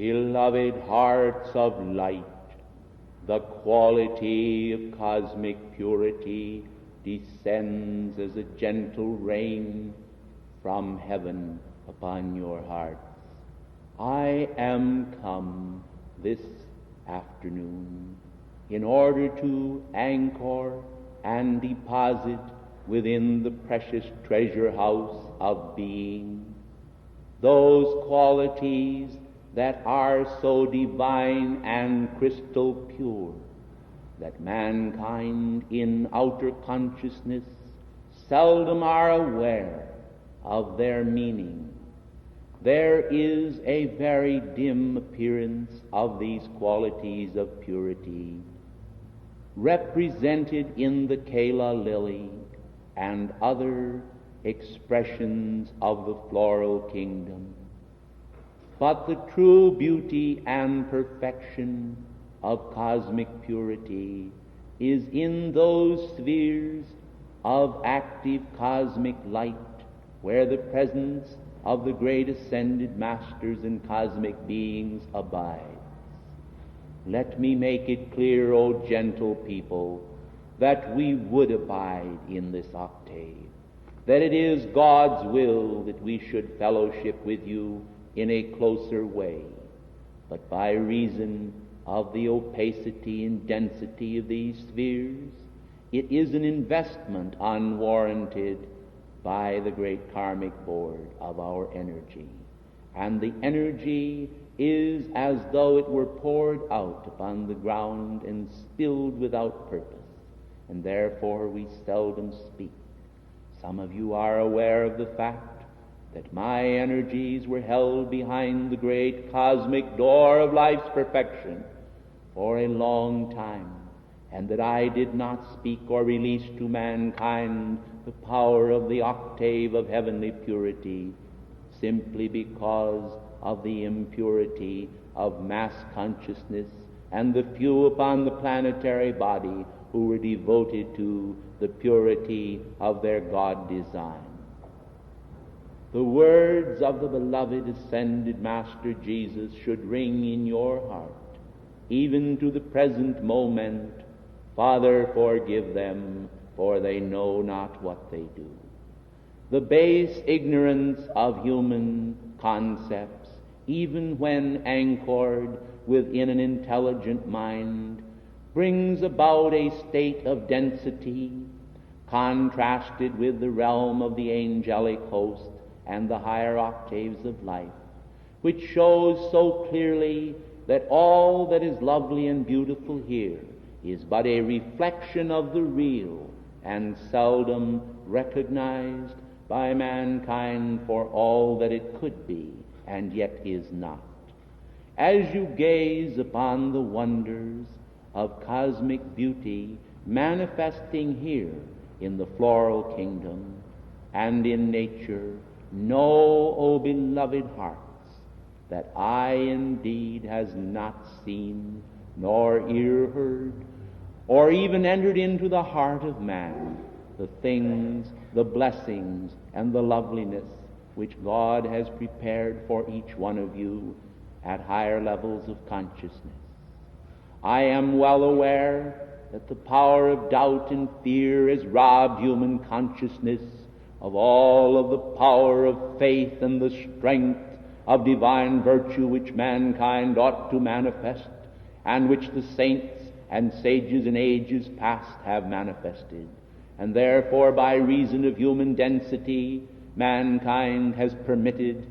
Beloved hearts of light, the quality of cosmic purity descends as a gentle rain from heaven upon your hearts. I am come this afternoon in order to anchor and deposit within the precious treasure house of being those qualities that are so divine and crystal pure that mankind in outer consciousness seldom are aware of their meaning. There is a very dim appearance of these qualities of purity represented in the calla lily and other expressions of the floral kingdom. But the true beauty and perfection of cosmic purity is in those spheres of active cosmic light where the presence of the great ascended masters and cosmic beings abides. Let me make it clear, O gentle people, that we would abide in this octave, that it is God's will that we should fellowship with you in a closer way, but by reason of the opacity and density of these spheres, it is an investment unwarranted by the great karmic board of our energy, and the energy is as though it were poured out upon the ground and spilled without purpose, and therefore we seldom speak. Some of you are aware of the fact that my energies were held behind the great cosmic door of life's perfection for a long time, and that I did not speak or release to mankind the power of the octave of heavenly purity, simply because of the impurity of mass consciousness and the few upon the planetary body who were devoted to the purity of their God design. The words of the beloved ascended Master Jesus should ring in your heart, even to the present moment. Father, forgive them, for they know not what they do. The base ignorance of human concepts, even when anchored within an intelligent mind, brings about a state of density contrasted with the realm of the angelic host and the higher octaves of life, which shows so clearly that all that is lovely and beautiful here is but a reflection of the real and seldom recognized by mankind for all that it could be and yet is not. As you gaze upon the wonders of cosmic beauty manifesting here in the floral kingdom and in nature, know, O beloved hearts, that eye indeed has not seen, nor ear heard, or even entered into the heart of man the things, the blessings, and the loveliness which God has prepared for each one of you at higher levels of consciousness. I am well aware that the power of doubt and fear has robbed human consciousness of all of the power of faith and the strength of divine virtue which mankind ought to manifest, and which the saints and sages in ages past have manifested. And therefore, by reason of human density, mankind has permitted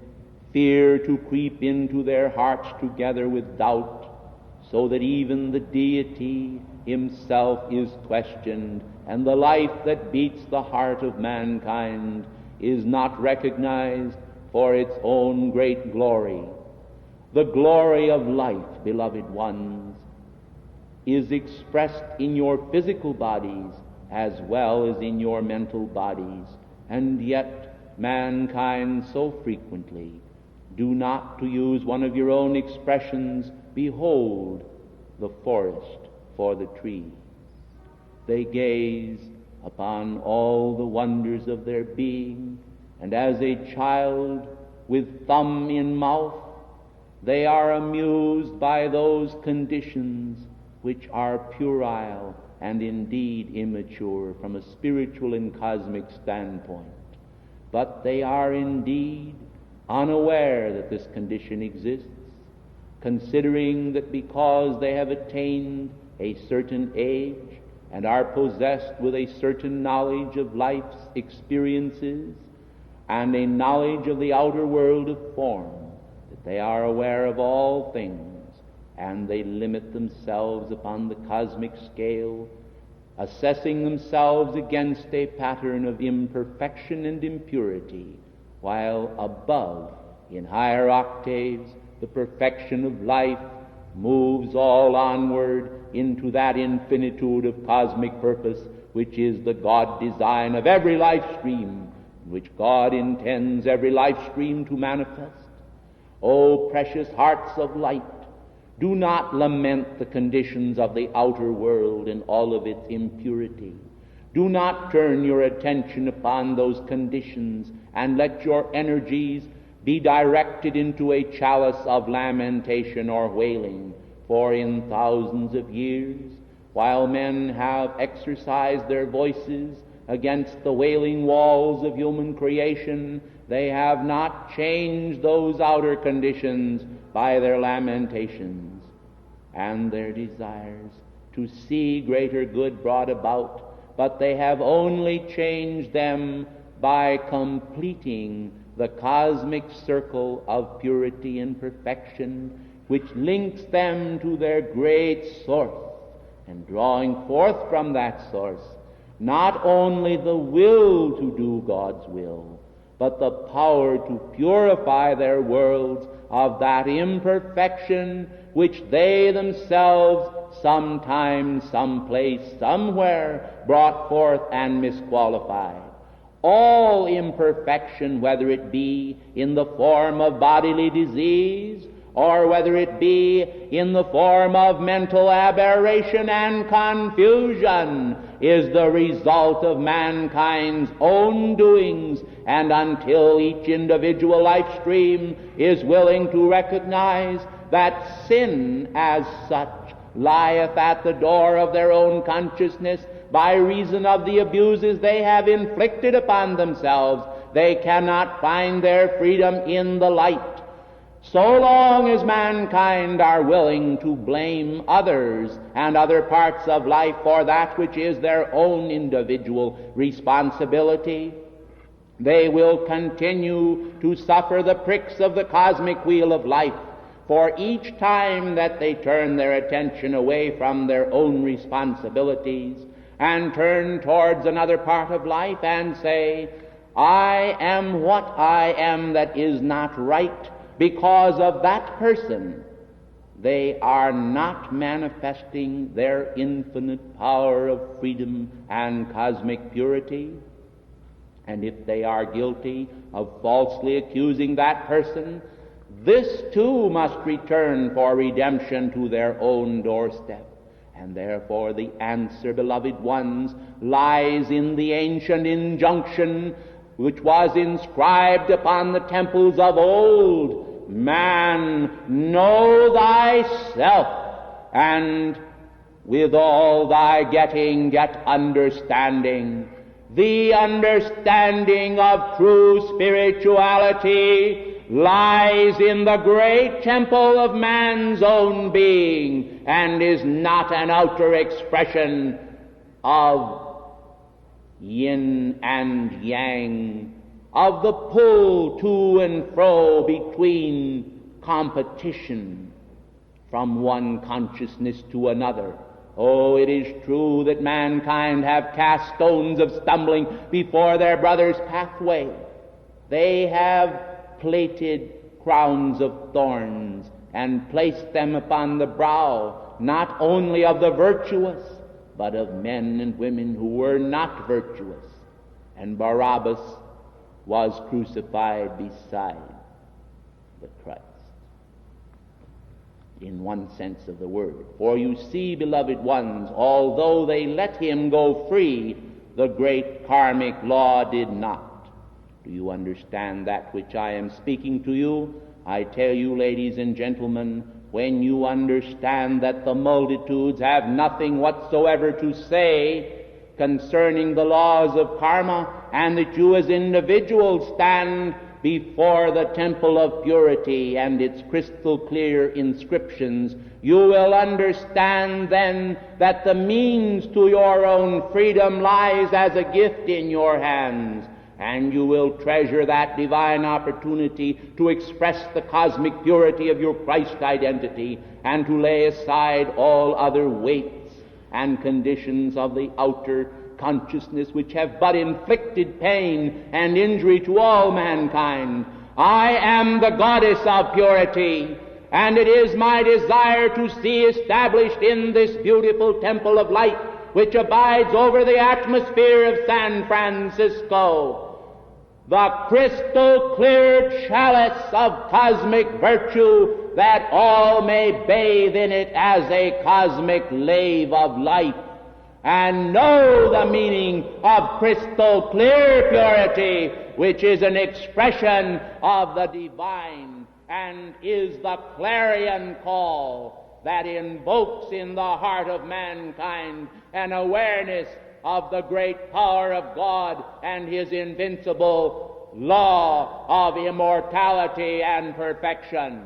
fear to creep into their hearts together with doubt, so that even the deity himself is questioned, and the life that beats the heart of mankind is not recognized for its own great glory. The glory of life, beloved ones, is expressed in your physical bodies as well as in your mental bodies, and yet mankind so frequently do not, to use one of your own expressions, behold the forest for the trees. They gaze upon all the wonders of their being, and as a child with thumb in mouth They are amused by those conditions which are puerile and indeed immature from a spiritual and cosmic standpoint. But they are indeed unaware that this condition exists, considering that because they have attained a certain age and are possessed with a certain knowledge of life's experiences and a knowledge of the outer world of form, that they are aware of all things, and they limit themselves upon the cosmic scale, assessing themselves against a pattern of imperfection and impurity, while above, in higher octaves, the perfection of life moves all onward into that infinitude of cosmic purpose which is the God design of every life stream, in which God intends every life stream to manifest. O precious hearts of light, do not lament the conditions of the outer world and all of its impurity. Do not turn your attention upon those conditions and let your energies be directed into a chalice of lamentation or wailing, for in thousands of years, while men have exercised their voices against the wailing walls of human creation, they have not changed those outer conditions by their lamentations and their desires to see greater good brought about, but they have only changed them by completing the cosmic circle of purity and perfection which links them to their great source, and drawing forth from that source not only the will to do God's will, but the power to purify their worlds of that imperfection which they themselves sometime, someplace, somewhere brought forth and misqualified. All imperfection, whether it be in the form of bodily disease, or whether it be in the form of mental aberration and confusion, is the result of mankind's own doings, and until each individual life stream is willing to recognize that sin as such lieth at the door of their own consciousness by reason of the abuses they have inflicted upon themselves, they cannot find their freedom in the light. So long as mankind are willing to blame others and other parts of life for that which is their own individual responsibility, they will continue to suffer the pricks of the cosmic wheel of life. For each time that they turn their attention away from their own responsibilities and turn towards another part of life and say, I am what I am that is not right because of that person, they are not manifesting their infinite power of freedom and cosmic purity. And if they are guilty of falsely accusing that person, this too must return for redemption to their own doorstep. And therefore the answer, beloved ones, lies in the ancient injunction which was inscribed upon the temples of old: man, know thyself, and with all thy getting, get understanding. The understanding of true spirituality lies in the great temple of man's own being, and is not an outer expression of yin and yang, of the pull to and fro between competition from one consciousness to another. Oh, it is true that mankind have cast stones of stumbling before their brother's pathway. They have plaited crowns of thorns and placed them upon the brow, not only of the virtuous, but of men and women who were not virtuous. And Barabbas was crucified beside the Christ, in one sense of the word. For you see, beloved ones, although they let him go free, the great karmic law did not. Do you understand that which I am speaking to you? I tell you, ladies and gentlemen, when you understand that the multitudes have nothing whatsoever to say concerning the laws of karma, and that you as individuals stand before the temple of purity and its crystal clear inscriptions, you will understand then that the means to your own freedom lies as a gift in your hands, and you will treasure that divine opportunity to express the cosmic purity of your Christ identity and to lay aside all other weights and conditions of the outer consciousness which have but inflicted pain and injury to all mankind. I am the goddess of purity, and it is my desire to see established in this beautiful temple of light which abides over the atmosphere of San Francisco the crystal clear chalice of cosmic virtue, that all may bathe in it as a cosmic lave of light and know the meaning of crystal clear purity, which is an expression of the divine and is the clarion call that invokes in the heart of mankind an awareness of the great power of God and His invincible law of immortality and perfection.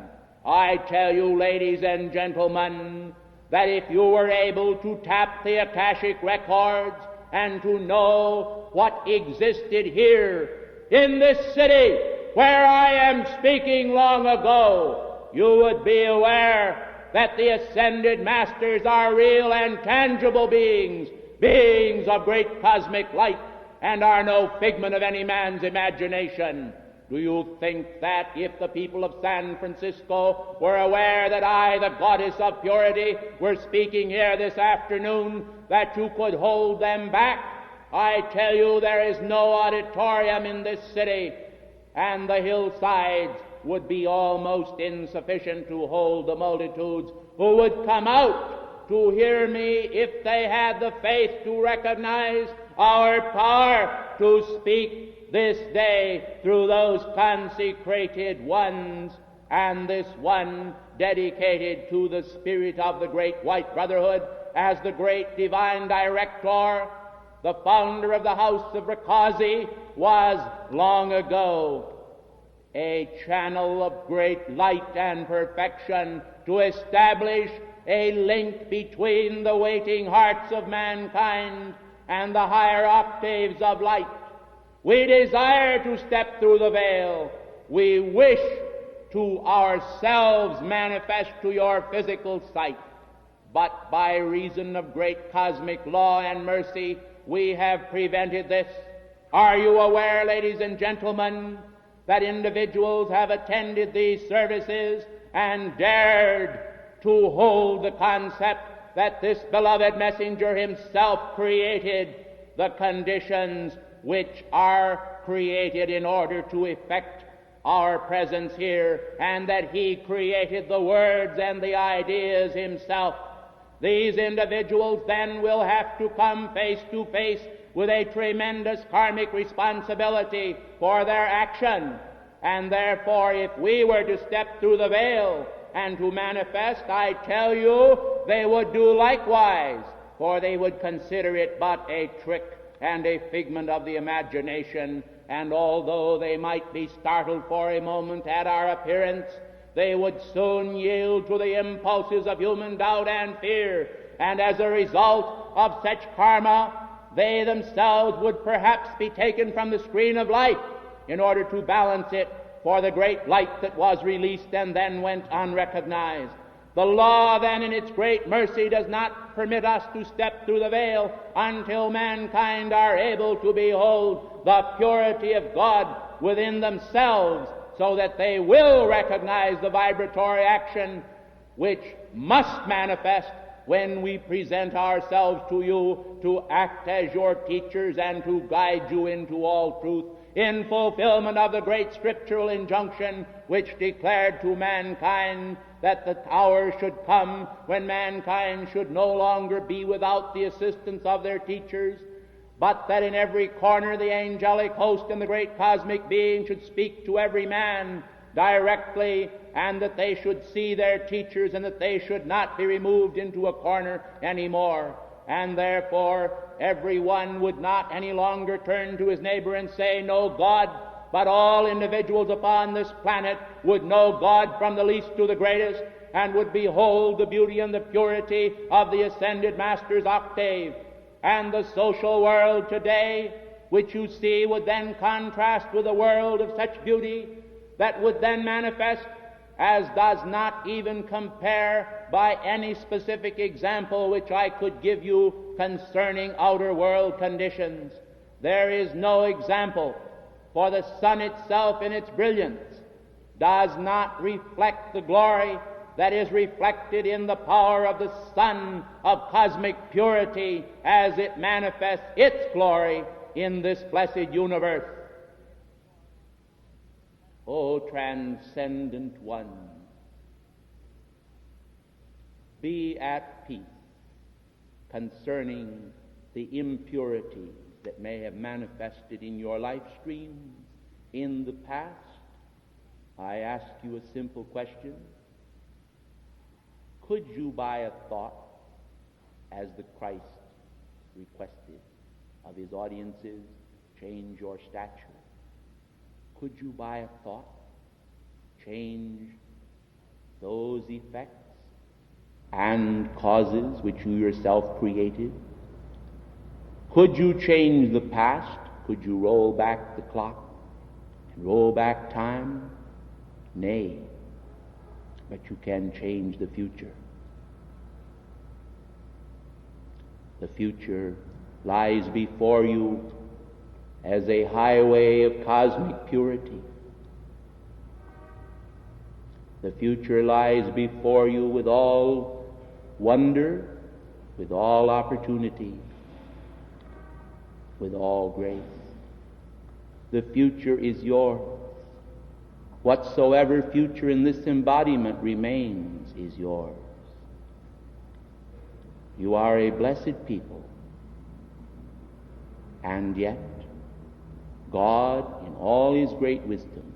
I tell you, ladies and gentlemen, that if you were able to tap the Akashic records and to know what existed here in this city where I am speaking long ago, you would be aware that the ascended masters are real and tangible beings, beings of great cosmic light, and are no figment of any man's imagination. Do you think that if the people of San Francisco were aware that I, the goddess of purity, were speaking here this afternoon, that you could hold them back? I tell you, there is no auditorium in this city, and the hillsides would be almost insufficient to hold the multitudes who would come out to hear me if they had the faith to recognize our power to speak this day through those consecrated ones, and this one dedicated to the spirit of the great white brotherhood as the great divine director, the founder of the house of Rakazi, was long ago a channel of great light and perfection to establish a link between the waiting hearts of mankind and the higher octaves of light. We desire to step through the veil. We wish to ourselves manifest to your physical sight. But by reason of great cosmic law and mercy, we have prevented this. Are you aware, ladies and gentlemen, that individuals have attended these services and dared to hold the concept that this beloved messenger himself created the conditions which are created in order to effect our presence here, and that he created the words and the ideas himself? These individuals then will have to come face to face with a tremendous karmic responsibility for their action, and therefore if we were to step through the veil and to manifest, I tell you, they would do likewise, for they would consider it but a trick and a figment of the imagination, and although they might be startled for a moment at our appearance, they would soon yield to the impulses of human doubt and fear, and as a result of such karma, they themselves would perhaps be taken from the screen of life in order to balance it for the great light that was released and then went unrecognized. The law then in its great mercy does not permit us to step through the veil until mankind are able to behold the purity of God within themselves, so that they will recognize the vibratory action which must manifest when we present ourselves to you to act as your teachers and to guide you into all truth, in fulfillment of the great scriptural injunction which declared to mankind that the hour should come when mankind should no longer be without the assistance of their teachers, but that in every corner the angelic host and the great cosmic being should speak to every man directly, and that they should see their teachers, and that they should not be removed into a corner anymore. And therefore everyone would not any longer turn to his neighbor and say, "No God," but all individuals upon this planet would know God from the least to the greatest, and would behold the beauty and the purity of the ascended Master's octave. And the social world today, which you see, would then contrast with a world of such beauty that would then manifest as does not even compare by any specific example which I could give you concerning outer world conditions. There is no example, for the sun itself in its brilliance does not reflect the glory that is reflected in the power of the sun of cosmic purity as it manifests its glory in this blessed universe. O transcendent one, be at peace concerning the impurities that may have manifested in your life streams in the past. I ask you a simple question. Could you by a thought, as the Christ requested of his audiences, change your stature? Could you by a thought change those effects and causes which you yourself created? Could you change the past? Could you roll back the clock and roll back time? Nay, but you can change the future. The future lies before you as a highway of cosmic purity. The future lies before you with all wonder, with all opportunity, with all grace. The future is yours. Whatsoever future in this embodiment remains is yours. You are a blessed people, and yet God, in all his great wisdom,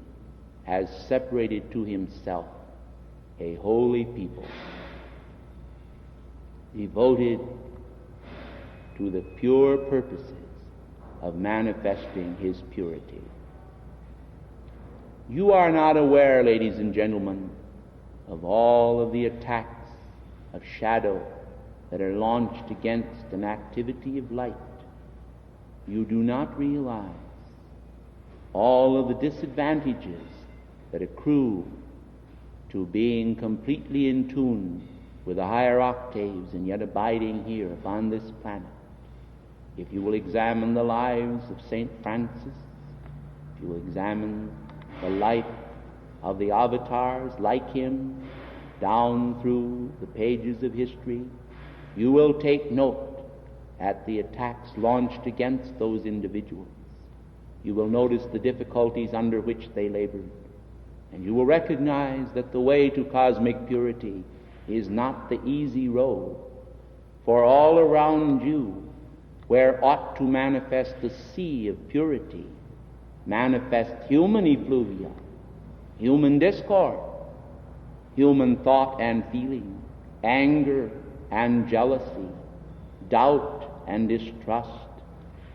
has separated to himself a holy people, devoted to the pure purposes of manifesting his purity. You are not aware, ladies and gentlemen, of all of the attacks of shadow that are launched against an activity of light. You do not realize all of the disadvantages that accrue to being completely in tune with the higher octaves and yet abiding here upon this planet. If you will examine the lives of St. Francis, if you will examine the life of the avatars like him down through the pages of history, you will take note at the attacks launched against those individuals. You will notice the difficulties under which they labored, and you will recognize that the way to cosmic purity is not the easy road, for all around you, where ought to manifest the sea of purity, manifest human effluvia, human discord, human thought and feeling, anger and jealousy, doubt and distrust,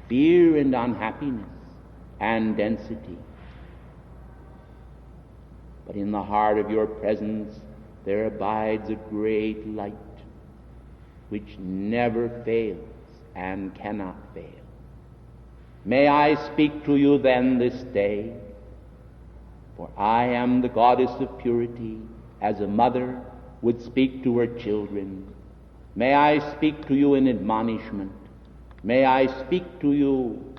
fear and unhappiness, and density. But in the heart of your presence there abides a great light which never fails and cannot fail. May I speak to you then this day, for I am the goddess of purity, as a mother would speak to her children. May I speak to you in admonishment. May I speak to you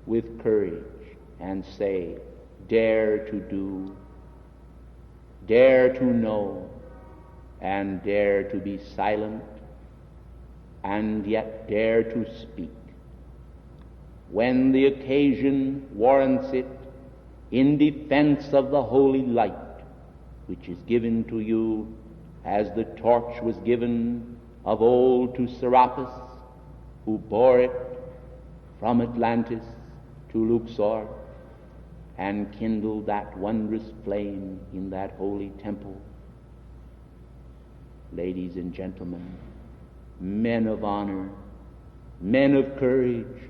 with courage and say, dare to do, dare to know, and dare to be silent, and yet dare to speak when the occasion warrants it, in defense of the holy light which is given to you as the torch was given of old to Serapis, who bore it from Atlantis to Luxor. and kindled that wondrous flame in that holy temple. Ladies and gentlemen, men of honor, men of courage,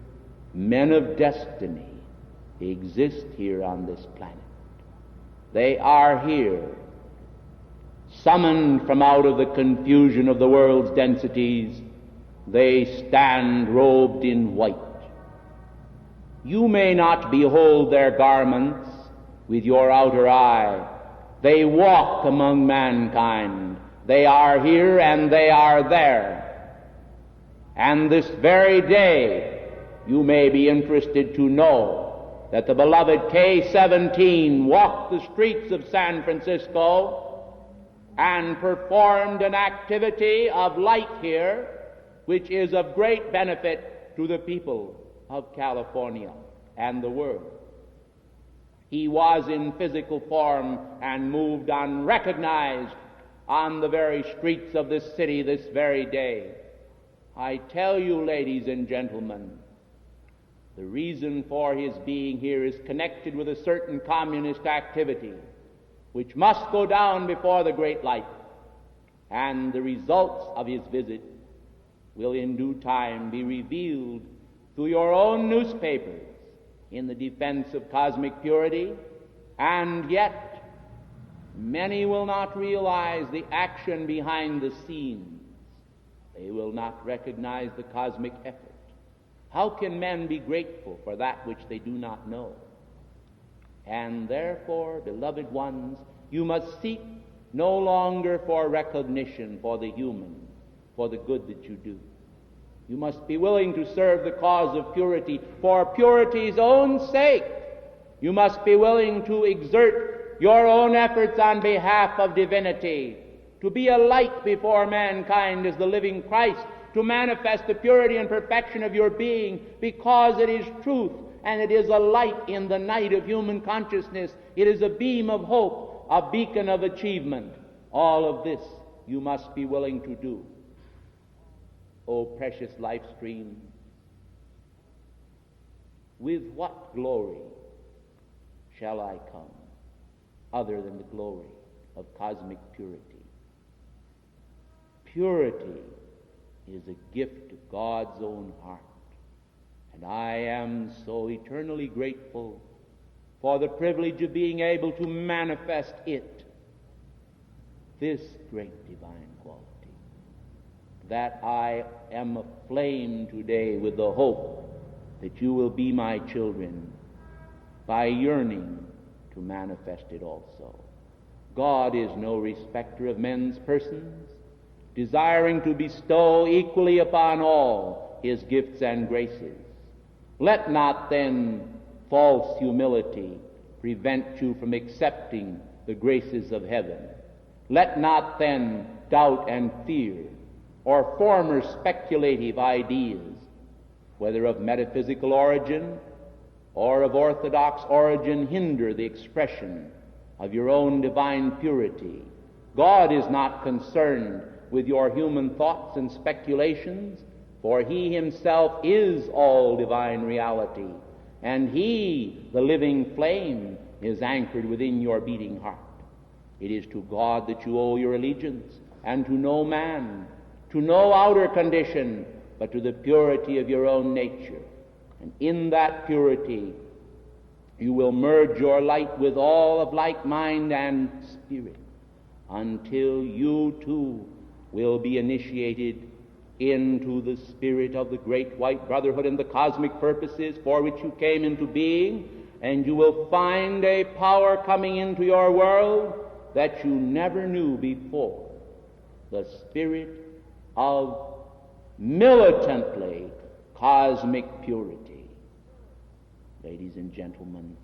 men of destiny exist here on this planet. They are here, summoned from out of the confusion of the world's densities. They stand robed in white. You may not behold their garments with your outer eye. They walk among mankind. They are here and they are there. And this very day, you may be interested to know that the beloved K-17 walked the streets of San Francisco and performed an activity of light here, which is of great benefit to the people of California and the world. He was in physical form and moved unrecognized on the very streets of this city this very day. I tell you, ladies and gentlemen, the reason for his being here is connected with a certain communist activity which must go down before the great light, and the results of his visit will in due time be revealed through your own newspapers in the defense of cosmic purity. And yet many will not realize the action behind the scenes. They will not recognize the cosmic effort. How can men be grateful for that which they do not know? And therefore, beloved ones, you must seek no longer for recognition for the human, for the good that you do. You must be willing to serve the cause of purity for purity's own sake. You must be willing to exert your own efforts on behalf of divinity, to be a light before mankind as the living Christ, to manifest the purity and perfection of your being, because it is truth and it is a light in the night of human consciousness. It is a beam of hope, a beacon of achievement. All of this you must be willing to do. O precious life stream, with what glory shall I come other than the glory of cosmic purity? Purity is a gift of God's own heart, and I am so eternally grateful for the privilege of being able to manifest it, this great divine quality, that I am aflame today with the hope that you will be my children by yearning to manifest it also. God is no respecter of men's persons, desiring to bestow equally upon all his gifts and graces. Let not then false humility prevent you from accepting the graces of heaven. Let not then doubt and fear or former speculative ideas, whether of metaphysical origin or of orthodox origin, hinder the expression of your own divine purity. God is not concerned with your human thoughts and speculations, for he himself is all divine reality, and he, the living flame, is anchored within your beating heart. It is to God that you owe your allegiance, and to no man, to no outer condition, but to the purity of your own nature. And in that purity you will merge your light with all of like mind and spirit, until you too will be initiated into the spirit of the great white brotherhood and the cosmic purposes for which you came into being, and you will find a power coming into your world that you never knew before, the spirit of militantly cosmic purity. Ladies and gentlemen,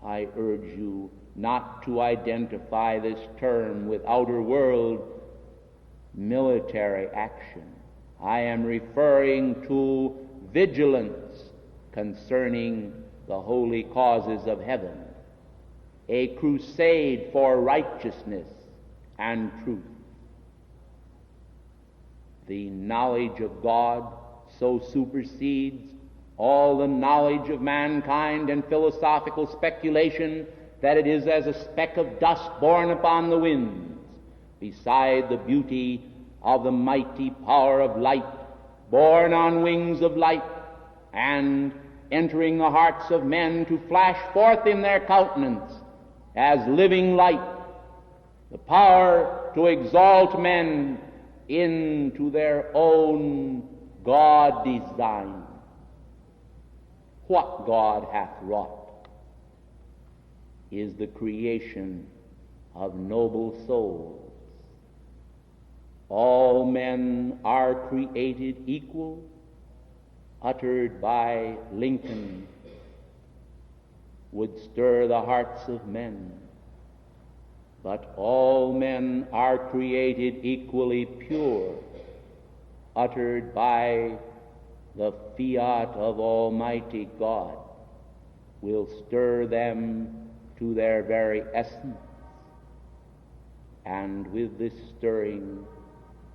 I urge you not to identify this term with outer world military action. I am referring to vigilance concerning the holy causes of heaven, a crusade for righteousness and truth. The knowledge of God so supersedes all the knowledge of mankind and philosophical speculation that it is as a speck of dust borne upon the winds, beside the beauty of the mighty power of light, borne on wings of light, and entering the hearts of men to flash forth in their countenance as living light, the power to exalt men into their own God design. What God hath wrought is the creation of noble souls. All men are created equal, uttered by Lincoln, would stir the hearts of men. But all men are created equally pure, uttered by the fiat of Almighty God, will stir them to their very essence. And with this stirring,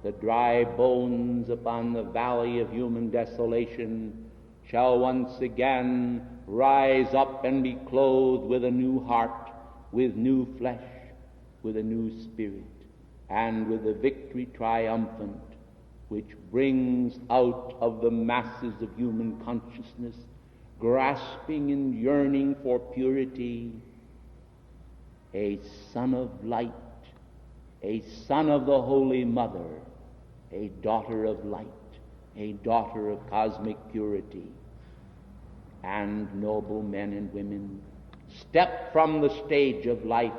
the dry bones upon the valley of human desolation shall once again rise up and be clothed with a new heart, with new flesh, with a new spirit, and with the victory triumphant which brings out of the masses of human consciousness, grasping and yearning for purity, a son of light, a son of the Holy Mother, a daughter of light, a daughter of cosmic purity. And noble men and women step from the stage of life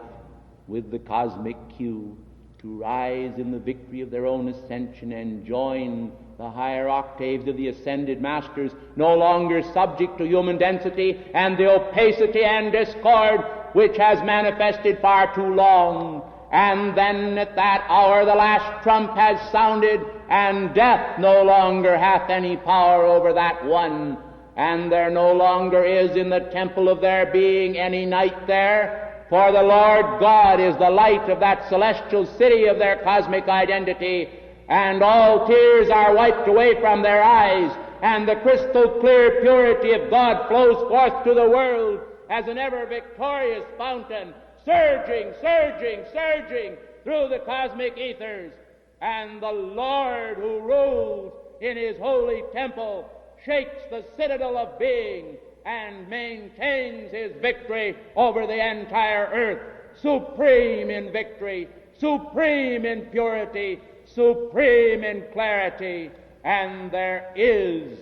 with the cosmic cue to rise in the victory of their own ascension and join the higher octaves of the ascended masters, no longer subject to human density and the opacity and discord which has manifested far too long. And then at that hour the last trump has sounded, and death no longer hath any power over that one, and there no longer is in the temple of their being any night there, for the Lord God is the light of that celestial city of their cosmic identity, and all tears are wiped away from their eyes, and the crystal clear purity of God flows forth to the world as an ever victorious fountain, surging, surging, surging through the cosmic ethers. And the Lord who rules in his holy temple shakes the citadel of being and maintains his victory over the entire earth, supreme in victory, supreme in purity, supreme in clarity. And there is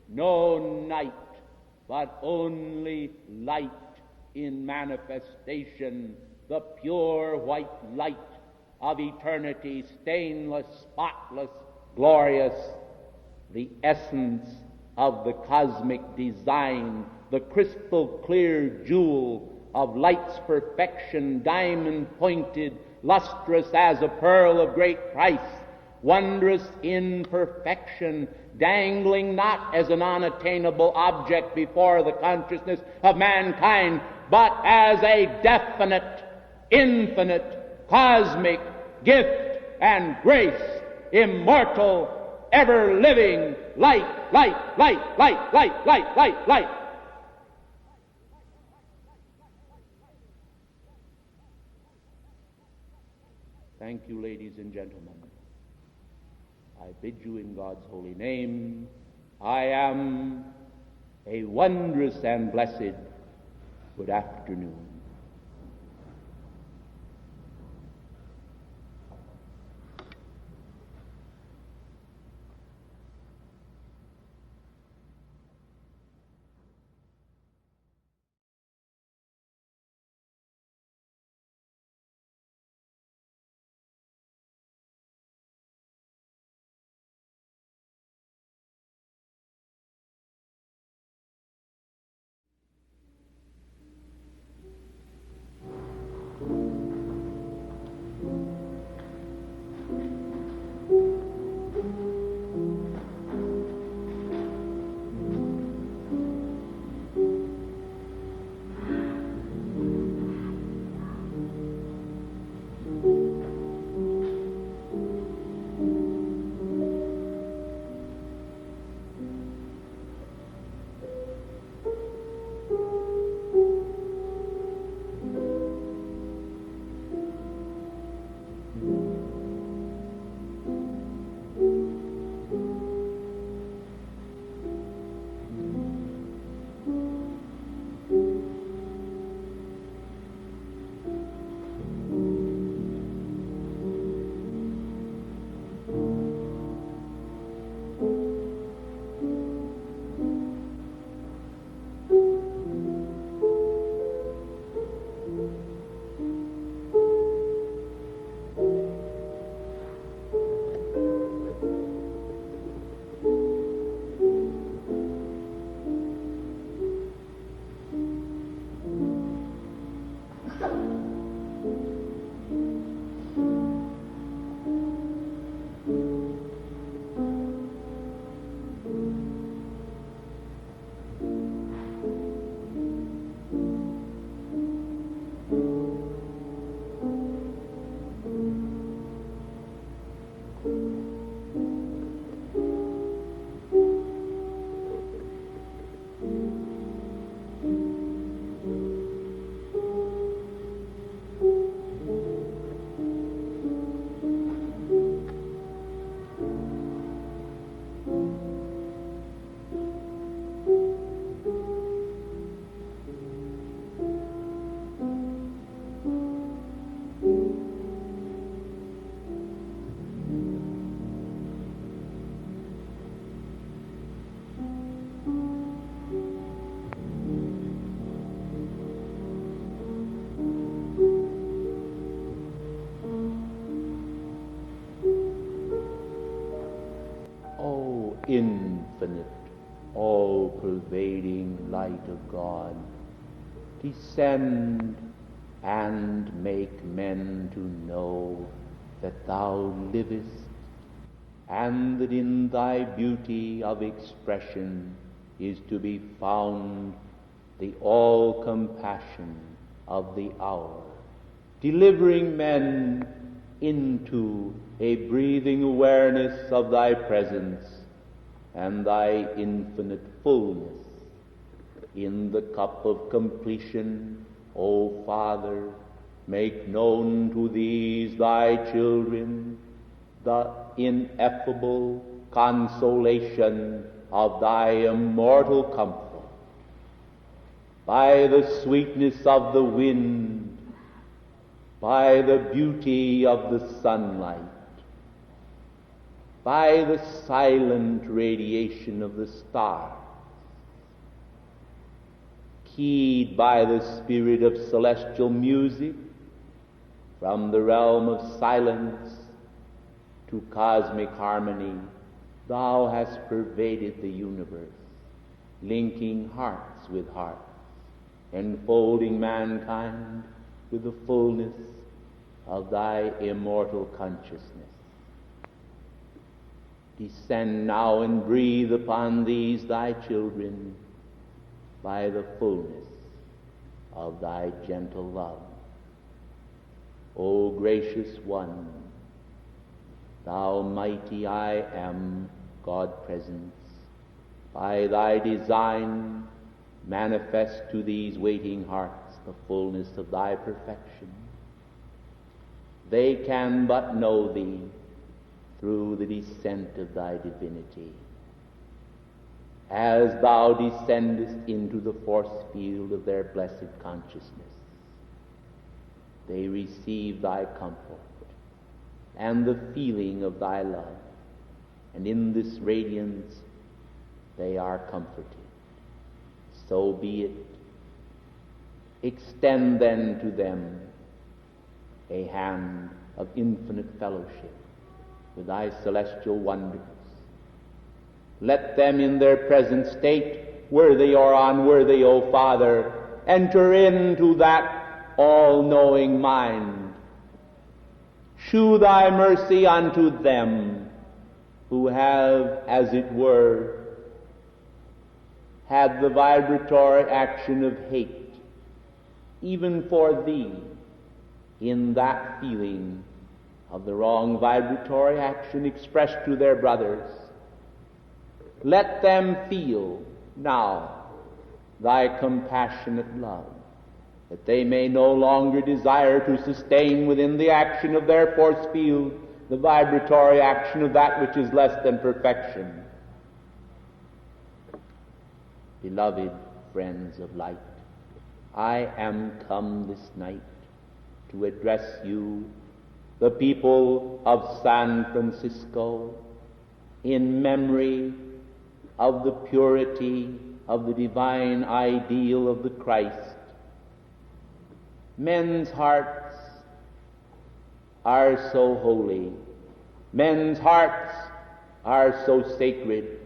no night, but only light in manifestation, the pure white light of eternity, stainless, spotless, glorious, the essence of the cosmic design, the crystal clear jewel of light's perfection, diamond pointed, lustrous as a pearl of great price, wondrous in perfection, dangling not as an unattainable object before the consciousness of mankind, but as a definite, infinite, cosmic gift and grace, immortal, ever-living light, light, light, light, light, light, light, light. Thank you, ladies and gentlemen. I bid you in God's holy name, I am a wondrous and blessed good afternoon. all-pervading light of God, descend and make men to know that thou livest, and that in thy beauty of expression is to be found the all-compassion of the hour, delivering men into a breathing awareness of thy presence and thy infinite fullness. In the cup of completion, O Father, make known to these thy children the ineffable consolation of thy immortal comfort. By the sweetness of the wind, by the beauty of the sunlight, by the silent radiation of the stars, keyed by the spirit of celestial music, from the realm of silence to cosmic harmony, thou hast pervaded the universe, linking hearts with hearts, enfolding mankind with the fullness of thy immortal consciousness. Descend now and breathe upon these thy children by the fullness of thy gentle love. O gracious one, thou mighty I am, God presence, by thy design manifest to these waiting hearts the fullness of thy perfection. They can but know thee through the descent of thy divinity. As thou descendest into the force field of their blessed consciousness, they receive thy comfort and the feeling of thy love, and in this radiance they are comforted. So be it. Extend then to them a hand of infinite fellowship with thy celestial wonders. Let them in their present state, worthy or unworthy, O Father, enter into that all-knowing mind. Shew thy mercy unto them who have, as it were, had the vibratory action of hate, even for thee, in that feeling of the wrong vibratory action expressed to their brothers. Let them feel now thy compassionate love, that they may no longer desire to sustain within the action of their force field the vibratory action of that which is less than perfection. Beloved friends of light, I am come this night to address you, the people of San Francisco, in memory of the purity of the divine ideal of the Christ. Men's hearts are so holy. Men's hearts are so sacred.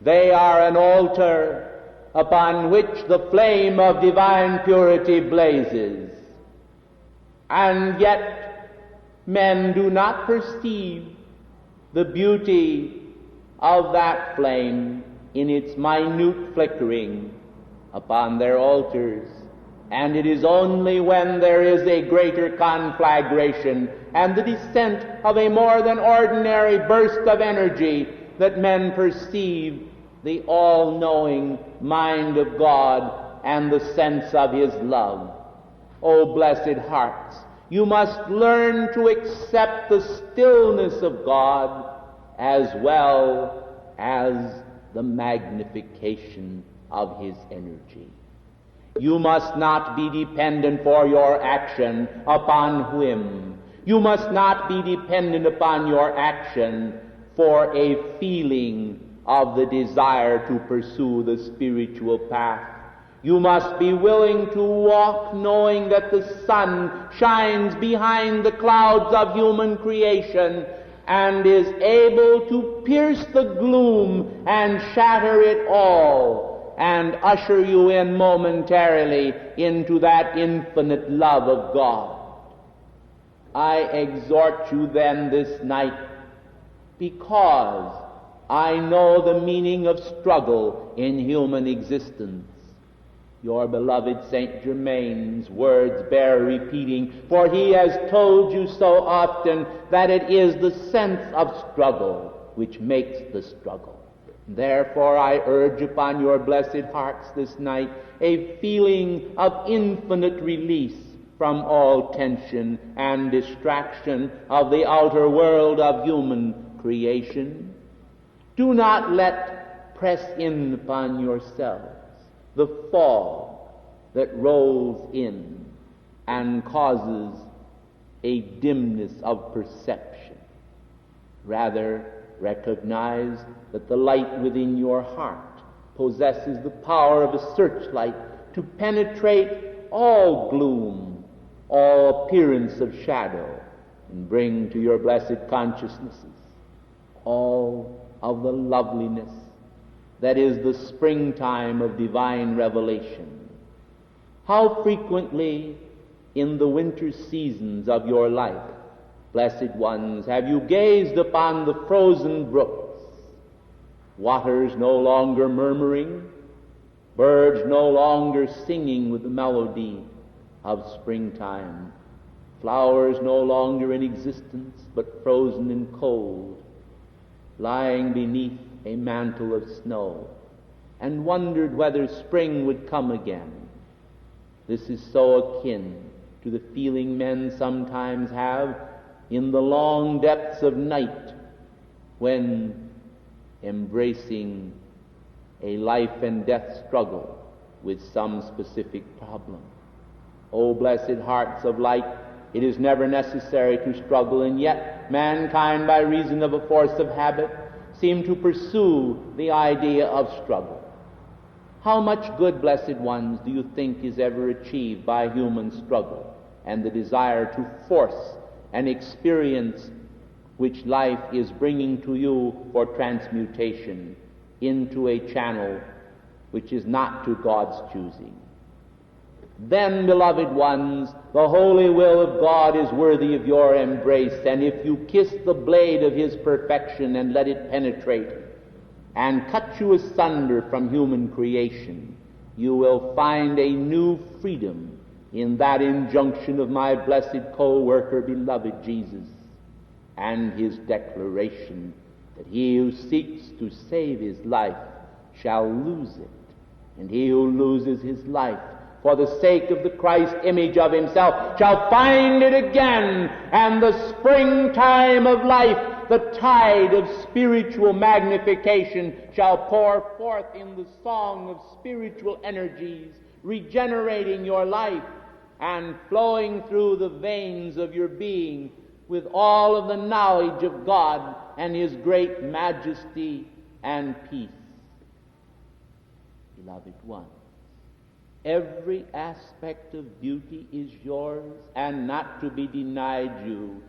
They are an altar upon which the flame of divine purity blazes. And yet men do not perceive the beauty of that flame in its minute flickering upon their altars. And it is only when there is a greater conflagration and the descent of a more than ordinary burst of energy that men perceive the all-knowing mind of God and the sense of His love. O blessed hearts, you must learn to accept the stillness of God as well as the magnification of His energy. You must not be dependent for your action upon whim. You must not be dependent upon your action for a feeling of the desire to pursue the spiritual path. You must be willing to walk knowing that the sun shines behind the clouds of human creation, and is able to pierce the gloom and shatter it all and usher you in momentarily into that infinite love of God. I exhort you then this night, because I know the meaning of struggle in human existence. Your beloved Saint Germain's words bear repeating, for he has told you so often that it is the sense of struggle which makes the struggle. Therefore I urge upon your blessed hearts this night a feeling of infinite release from all tension and distraction of the outer world of human creation. Do not let press in upon yourselves the fog that rolls in and causes a dimness of perception. Rather, recognize that the light within your heart possesses the power of a searchlight to penetrate all gloom, all appearance of shadow, and bring to your blessed consciousnesses all of the loveliness that is the springtime of divine revelation. How frequently in the winter seasons of your life, blessed ones, have you gazed upon the frozen brooks, waters no longer murmuring, birds no longer singing with the melody of springtime, flowers no longer in existence but frozen and cold, lying beneath a mantle of snow, and wondered whether spring would come again. This is so akin to the feeling men sometimes have in the long depths of night when embracing a life and death struggle with some specific problem. O blessed hearts of light, it is never necessary to struggle, and yet mankind, by reason of a force of habit, seem to pursue the idea of struggle. How much good, blessed ones, do you think is ever achieved by human struggle and the desire to force an experience which life is bringing to you for transmutation into a channel which is not to God's choosing? Then, beloved ones, the holy will of God is worthy of your embrace, and if you kiss the blade of his perfection and let it penetrate and cut you asunder from human creation, you will find a new freedom in that injunction of my blessed co-worker, beloved Jesus, and his declaration that he who seeks to save his life shall lose it, and he who loses his life for the sake of the Christ image of himself shall find it again, and the springtime of life, the tide of spiritual magnification, shall pour forth in the song of spiritual energies, regenerating your life and flowing through the veins of your being with all of the knowledge of God and his great majesty and peace. Beloved one, every aspect of beauty is yours and not to be denied you.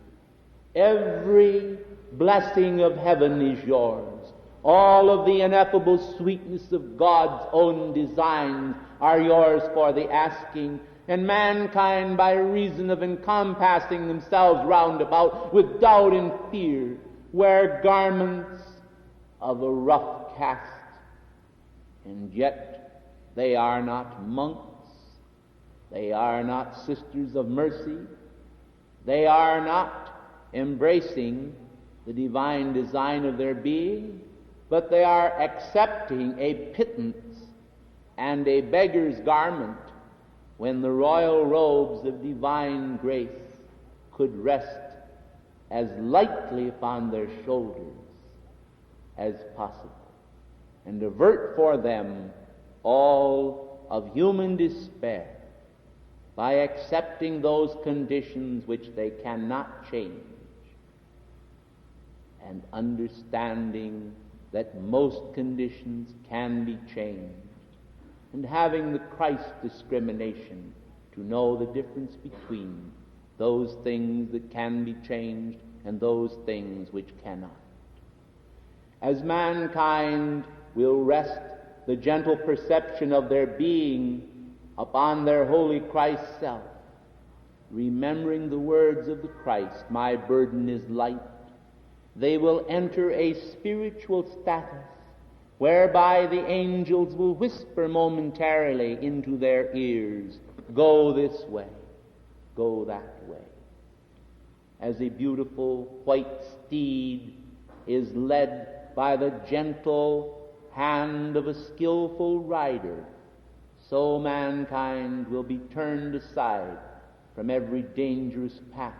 Every blessing of heaven is yours. All of the ineffable sweetness of God's own designs are yours for the asking, and mankind, by reason of encompassing themselves round about with doubt and fear, wear garments of a rough cast, and yet they are not monks, they are not sisters of mercy, they are not embracing the divine design of their being, but they are accepting a pittance and a beggar's garment when the royal robes of divine grace could rest as lightly upon their shoulders as possible, and avert for them all of human despair by accepting those conditions which they cannot change, and understanding that most conditions can be changed, and having the Christ discrimination to know the difference between those things that can be changed and those things which cannot. As mankind will rest the gentle perception of their being upon their holy Christ self, remembering the words of the Christ, "My burden is light," they will enter a spiritual status whereby the angels will whisper momentarily into their ears, "Go this way, go that way." As a beautiful white steed is led by the gentle hand of a skillful rider, so mankind will be turned aside from every dangerous path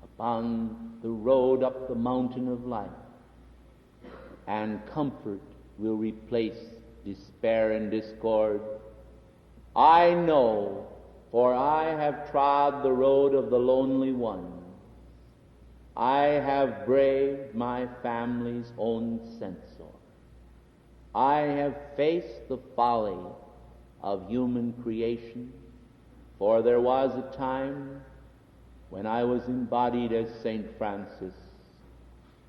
upon the road up the mountain of life, and comfort will replace despair and discord. I know, for I have trod the road of the lonely one. I have braved my family's own censor. I have faced the folly of human creation, for there was a time when I was embodied as St. Francis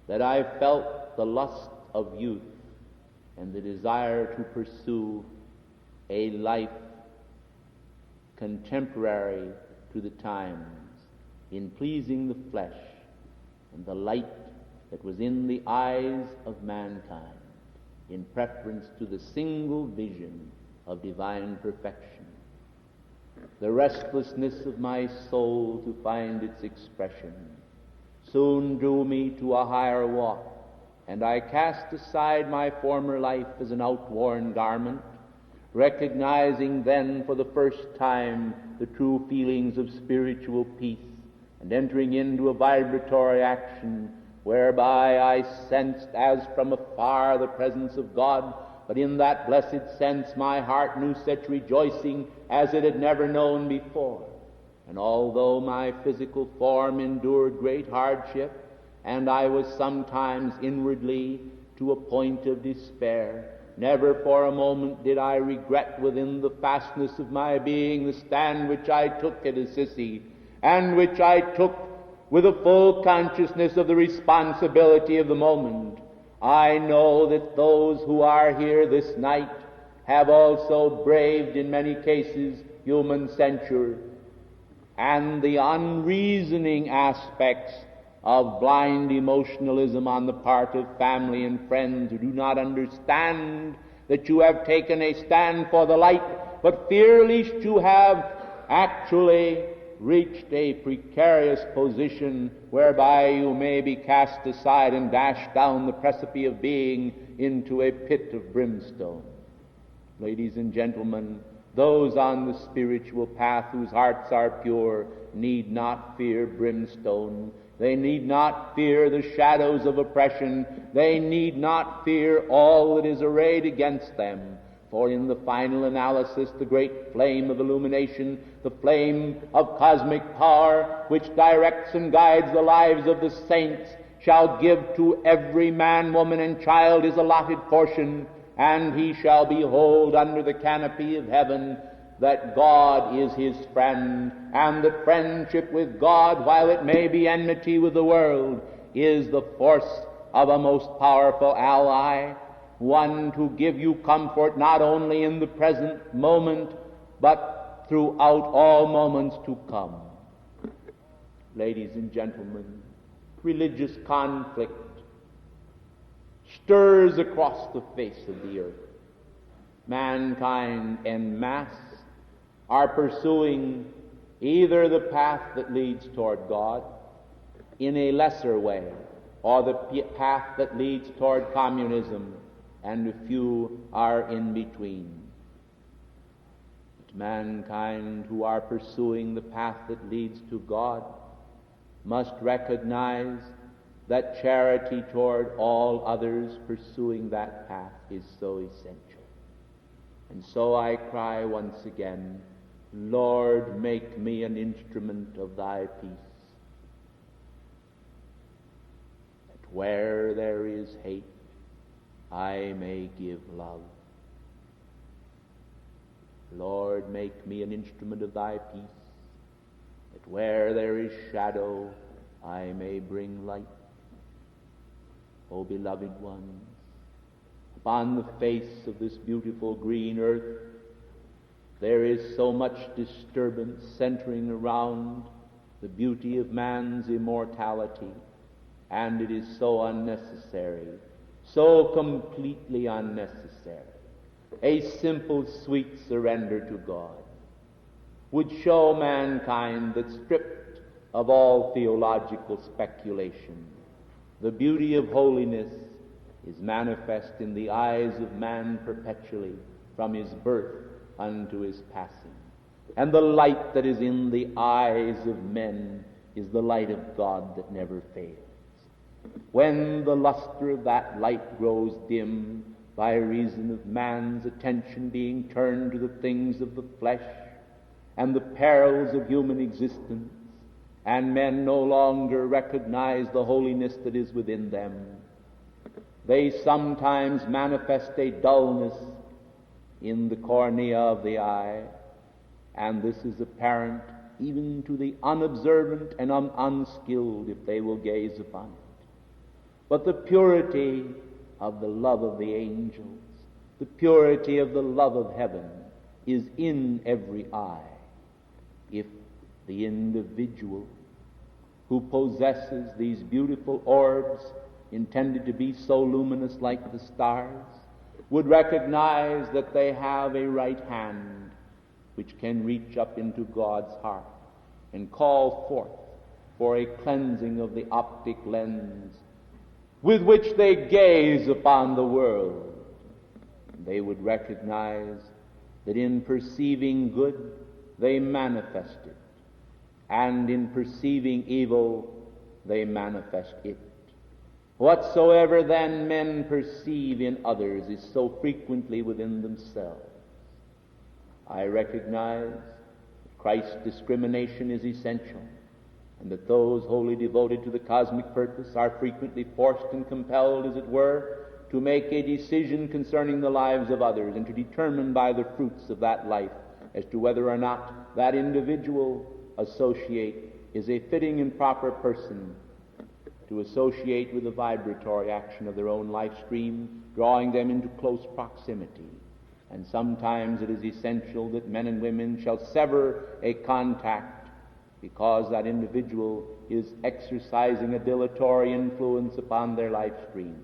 that I felt the lust of youth and the desire to pursue a life contemporary to the times in pleasing the flesh and the light that was in the eyes of mankind, in preference to the single vision of divine perfection. The restlessness of my soul to find its expression soon drew me to a higher walk, and I cast aside my former life as an outworn garment, recognizing then for the first time the true feelings of spiritual peace, and entering into a vibratory action whereby I sensed as from afar the presence of God, but in that blessed sense my heart knew such rejoicing as it had never known before. And although my physical form endured great hardship, and I was sometimes inwardly to a point of despair, never for a moment did I regret within the fastness of my being the stand which I took at Assisi, and which I took with a full consciousness of the responsibility of the moment. I know that those who are here this night have also braved in many cases human censure and the unreasoning aspects of blind emotionalism on the part of family and friends who do not understand that you have taken a stand for the light, but fear lest you have actually reached a precarious position whereby you may be cast aside and dashed down the precipice of being into a pit of brimstone. Ladies and gentlemen, those on the spiritual path whose hearts are pure need not fear brimstone. They need not fear the shadows of oppression. They need not fear all that is arrayed against them. For in the final analysis, the great flame of illumination, the flame of cosmic power, which directs and guides the lives of the saints, shall give to every man, woman, and child his allotted portion, and he shall behold under the canopy of heaven that God is his friend, and that friendship with God, while it may be enmity with the world, is the force of a most powerful ally, one to give you comfort not only in the present moment, but throughout all moments to come. Ladies and gentlemen, religious conflict stirs across the face of the earth. Mankind en masse are pursuing either the path that leads toward God in a lesser way, or the path that leads toward communism, and a few are in between. But mankind who are pursuing the path that leads to God must recognize that charity toward all others pursuing that path is so essential. And so I cry once again, Lord, make me an instrument of thy peace, that where there is hate, I may give love. Lord, make me an instrument of thy peace, that where there is shadow, I may bring light. O beloved ones, upon the face of this beautiful green earth, there is so much disturbance centering around the beauty of man's immortality, and it is so unnecessary, so completely unnecessary. A simple, sweet surrender to God would show mankind that, stripped of all theological speculation, the beauty of holiness is manifest in the eyes of man perpetually, from his birth unto his passing. And the light that is in the eyes of men is the light of God that never fails. When the luster of that light grows dim by reason of man's attention being turned to the things of the flesh and the perils of human existence, and men no longer recognize the holiness that is within them, they sometimes manifest a dullness in the cornea of the eye, and this is apparent even to the unobservant and unskilled if they will gaze upon it. But the purity of the love of the angels, the purity of the love of heaven is in every eye. If the individual who possesses these beautiful orbs, intended to be so luminous like the stars, would recognize that they have a right hand which can reach up into God's heart and call forth for a cleansing of the optic lens with which they gaze upon the world, they would recognize that in perceiving good they manifest it, and in perceiving evil they manifest it. Whatsoever then men perceive in others is so frequently within themselves. I recognize that Christ's discrimination is essential, and that those wholly devoted to the cosmic purpose are frequently forced and compelled, as it were, to make a decision concerning the lives of others, and to determine by the fruits of that life as to whether or not that individual associate is a fitting and proper person to associate with the vibratory action of their own life stream, drawing them into close proximity. And sometimes it is essential that men and women shall sever a contact because that individual is exercising a dilatory influence upon their life stream.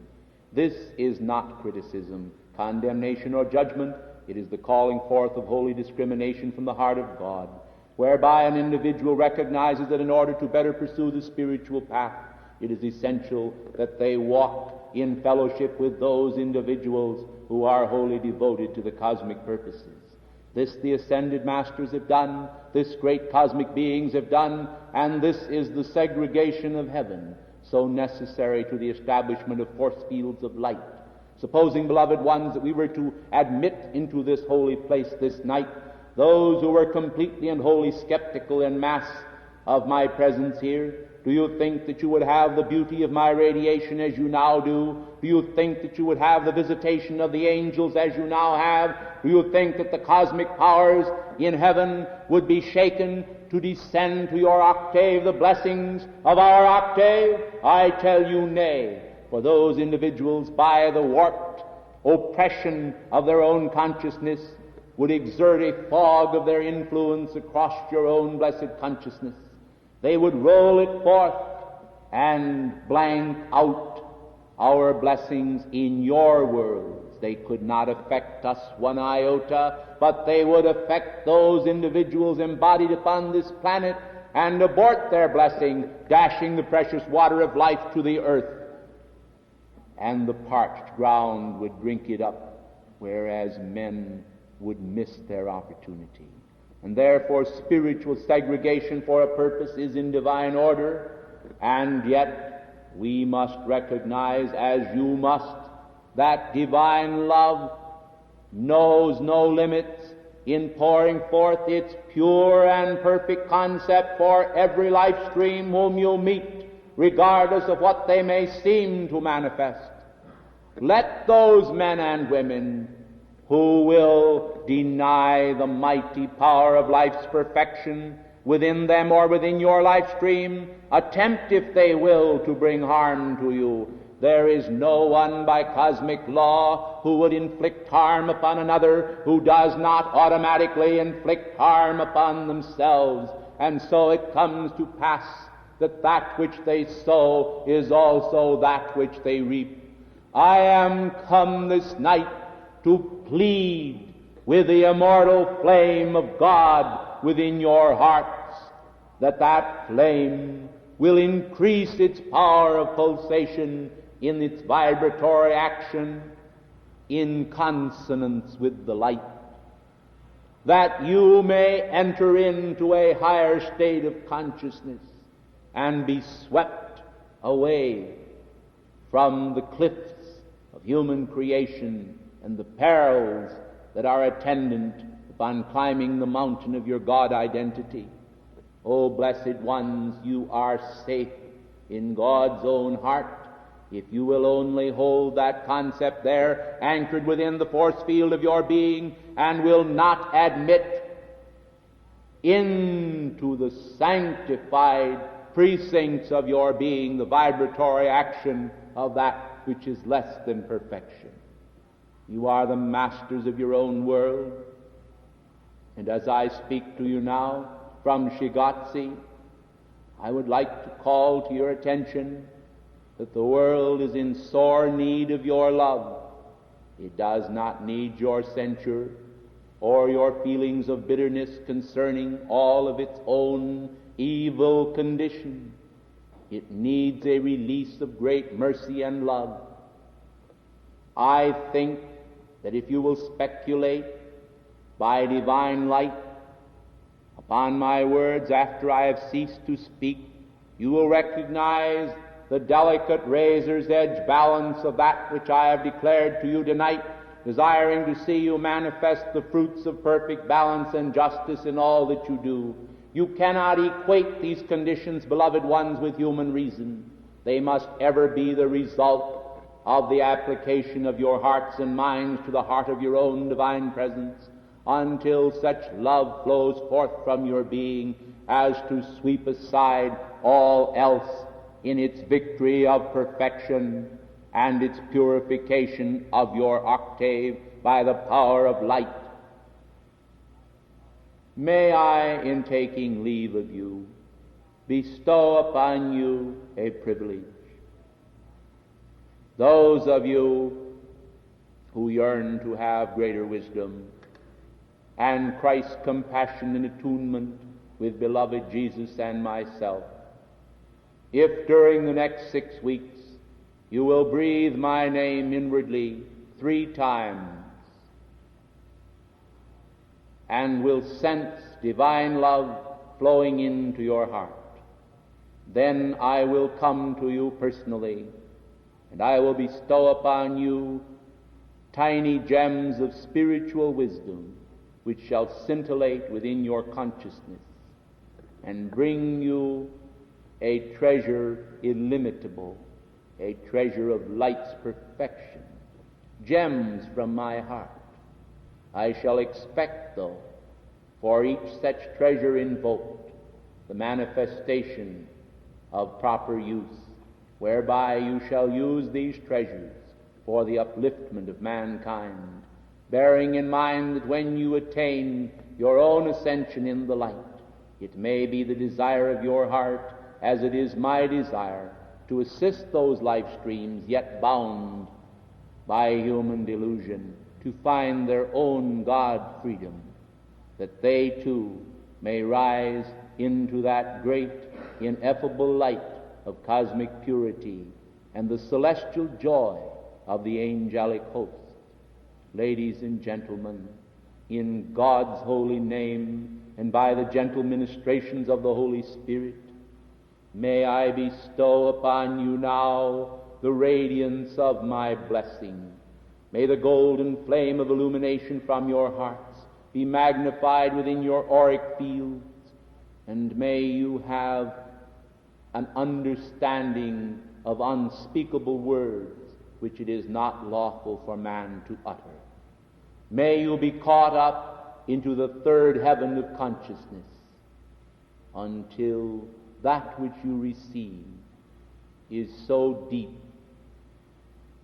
This is not criticism, condemnation, or judgment. It is the calling forth of holy discrimination from the heart of God, whereby an individual recognizes that in order to better pursue the spiritual path, it is essential that they walk in fellowship with those individuals who are wholly devoted to the cosmic purposes. This the ascended masters have done, this great cosmic beings have done, and this is the segregation of heaven, so necessary to the establishment of force fields of light. Supposing, beloved ones, that we were to admit into this holy place this night those who were completely and wholly skeptical en masse of my presence here, do you think that you would have the beauty of my radiation as you now do? Do you think that you would have the visitation of the angels as you now have? Do you think that the cosmic powers in heaven would be shaken to descend to your octave the blessings of our octave? I tell you, nay. For those individuals, by the warped oppression of their own consciousness, would exert a fog of their influence across your own blessed consciousness. They would roll it forth and blank out our blessings in your worlds. They could not affect us one iota, but they would affect those individuals embodied upon this planet and abort their blessing, dashing the precious water of life to the earth. And the parched ground would drink it up, whereas men would miss their opportunity. And therefore spiritual segregation for a purpose is in divine order, and yet we must recognize, as you must, that divine love knows no limits in pouring forth its pure and perfect concept for every life stream whom you meet, regardless of what they may seem to manifest. Let those men and women who will deny the mighty power of life's perfection within them or within your life stream attempt, if they will, to bring harm to you. There is no one by cosmic law who would inflict harm upon another who does not automatically inflict harm upon themselves. And so it comes to pass that that which they sow is also that which they reap. I am come this night to plead with the immortal flame of God within your hearts, that flame will increase its power of pulsation in its vibratory action in consonance with the light, that you may enter into a higher state of consciousness and be swept away from the cliffs of human creation and the perils that are attendant upon climbing the mountain of your God identity. O blessed ones, you are safe in God's own heart if you will only hold that concept there, anchored within the force field of your being, and will not admit into the sanctified precincts of your being the vibratory action of that which is less than perfection. You are the masters of your own world. And as I speak to you now from Shigatse, I would like to call to your attention that the world is in sore need of your love. It does not need your censure or your feelings of bitterness concerning all of its own evil condition. It needs a release of great mercy and love. I think that if you will speculate by divine light upon my words after I have ceased to speak, you will recognize the delicate razor's edge balance of that which I have declared to you tonight, desiring to see you manifest the fruits of perfect balance and justice in all that you do. You cannot equate these conditions, beloved ones, with human reason. They must ever be the result of the application of your hearts and minds to the heart of your own divine presence, until such love flows forth from your being as to sweep aside all else in its victory of perfection and its purification of your octave by the power of light. May I, in taking leave of you, bestow upon you a privilege. Those of you who yearn to have greater wisdom and Christ's compassion and attunement with beloved Jesus and myself, if during the next 6 weeks you will breathe my name inwardly 3 times and will sense divine love flowing into your heart, then I will come to you personally, and I will bestow upon you tiny gems of spiritual wisdom which shall scintillate within your consciousness and bring you a treasure illimitable, a treasure of light's perfection, gems from my heart. I shall expect, though, for each such treasure invoked, the manifestation of proper use, whereby you shall use these treasures for the upliftment of mankind, bearing in mind that when you attain your own ascension in the light, it may be the desire of your heart, as it is my desire, to assist those life streams yet bound by human delusion to find their own God freedom, that they too may rise into that great ineffable light of cosmic purity and the celestial joy of the angelic host. Ladies and gentlemen, in God's holy name and by the gentle ministrations of the Holy Spirit, may I bestow upon you now the radiance of my blessing. May the golden flame of illumination from your hearts be magnified within your auric fields, and may you have an understanding of unspeakable words which it is not lawful for man to utter. May you be caught up into the third heaven of consciousness. until that which you receive is so deep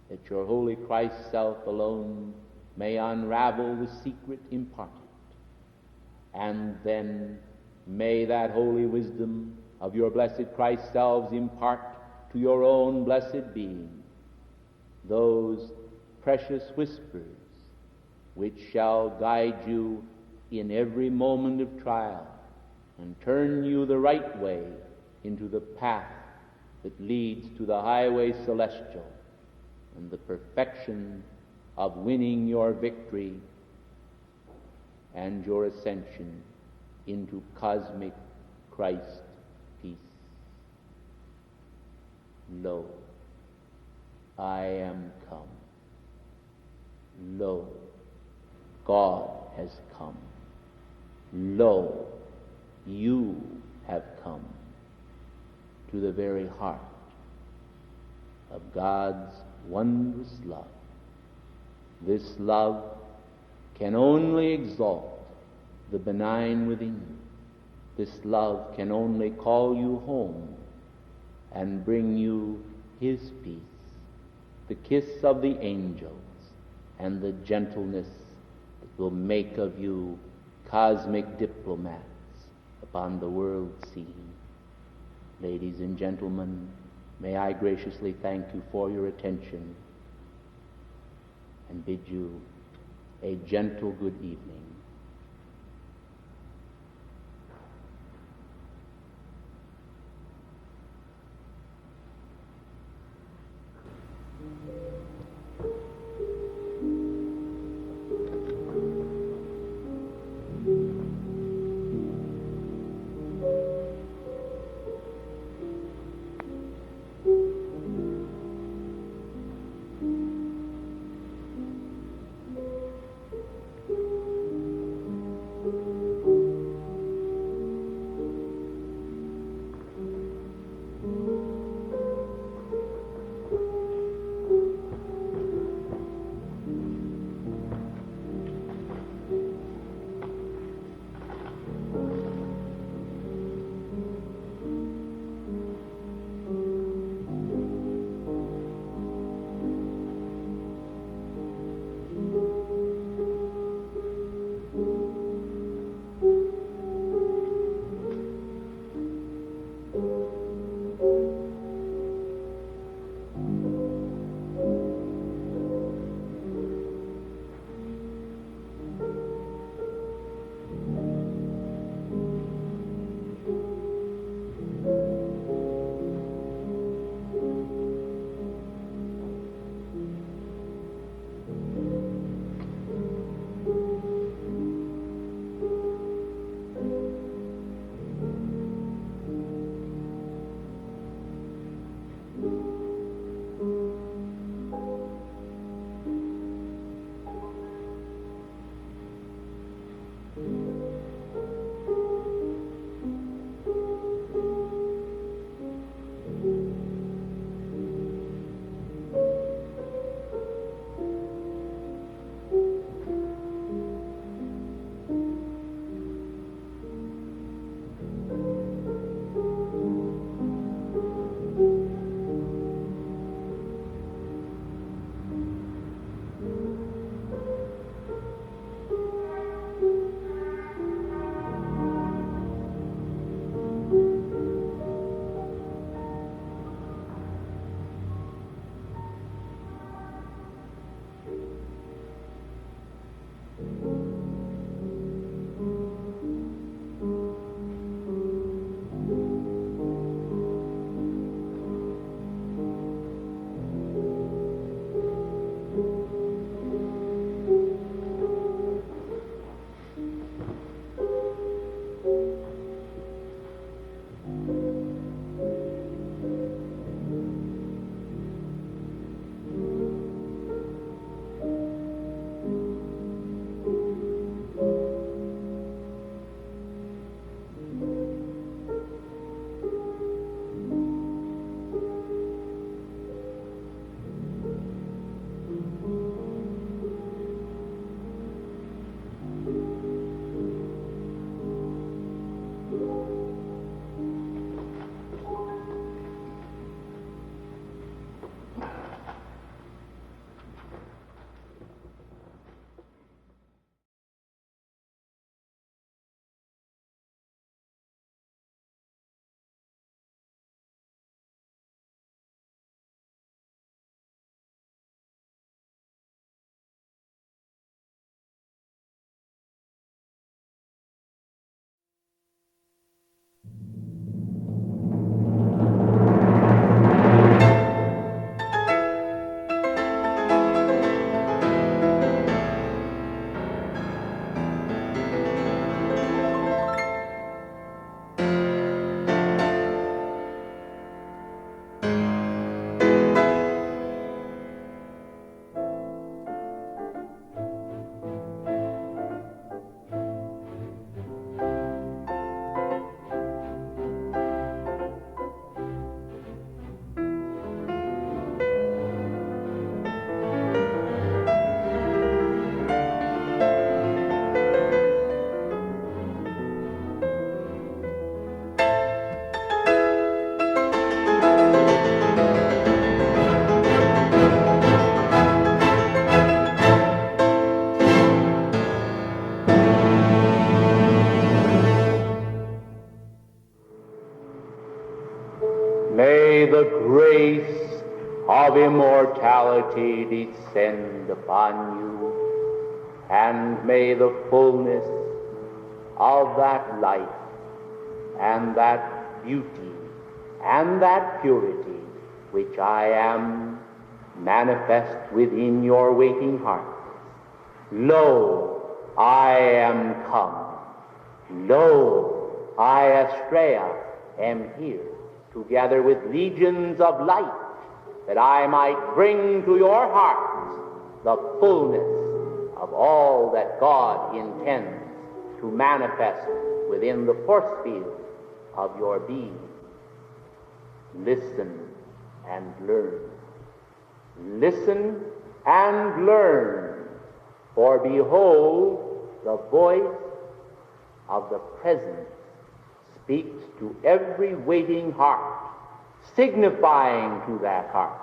that your holy Christ self alone may unravel the secret imparted. And then may that holy wisdom of your blessed Christ selves impart to your own blessed being those precious whispers which shall guide you in every moment of trial and turn you the right way into the path that leads to the highway celestial and the perfection of winning your victory and your ascension into cosmic Christ peace. Lo, I am come. Lo, God has come. Lo, you have come to the very heart of God's wondrous love. This love can only exalt the benign within you. This love can only call you home and bring you His peace, the kiss of the angels, and the gentleness that will make of you cosmic diplomats upon the world scene. Ladies and gentlemen, may I graciously thank you for your attention and bid you a gentle good evening. of immortality descend upon you, and may the fullness of that life and that beauty and that purity which I am manifest within your waiting hearts. Lo, I am come. Lo, I, Astrea, am here, together with legions of light, that I might bring to your hearts the fullness of all that God intends to manifest within the force field of your being. Listen and learn. Listen and learn, for behold, the voice of the presence speaks to every waiting heart, signifying to that heart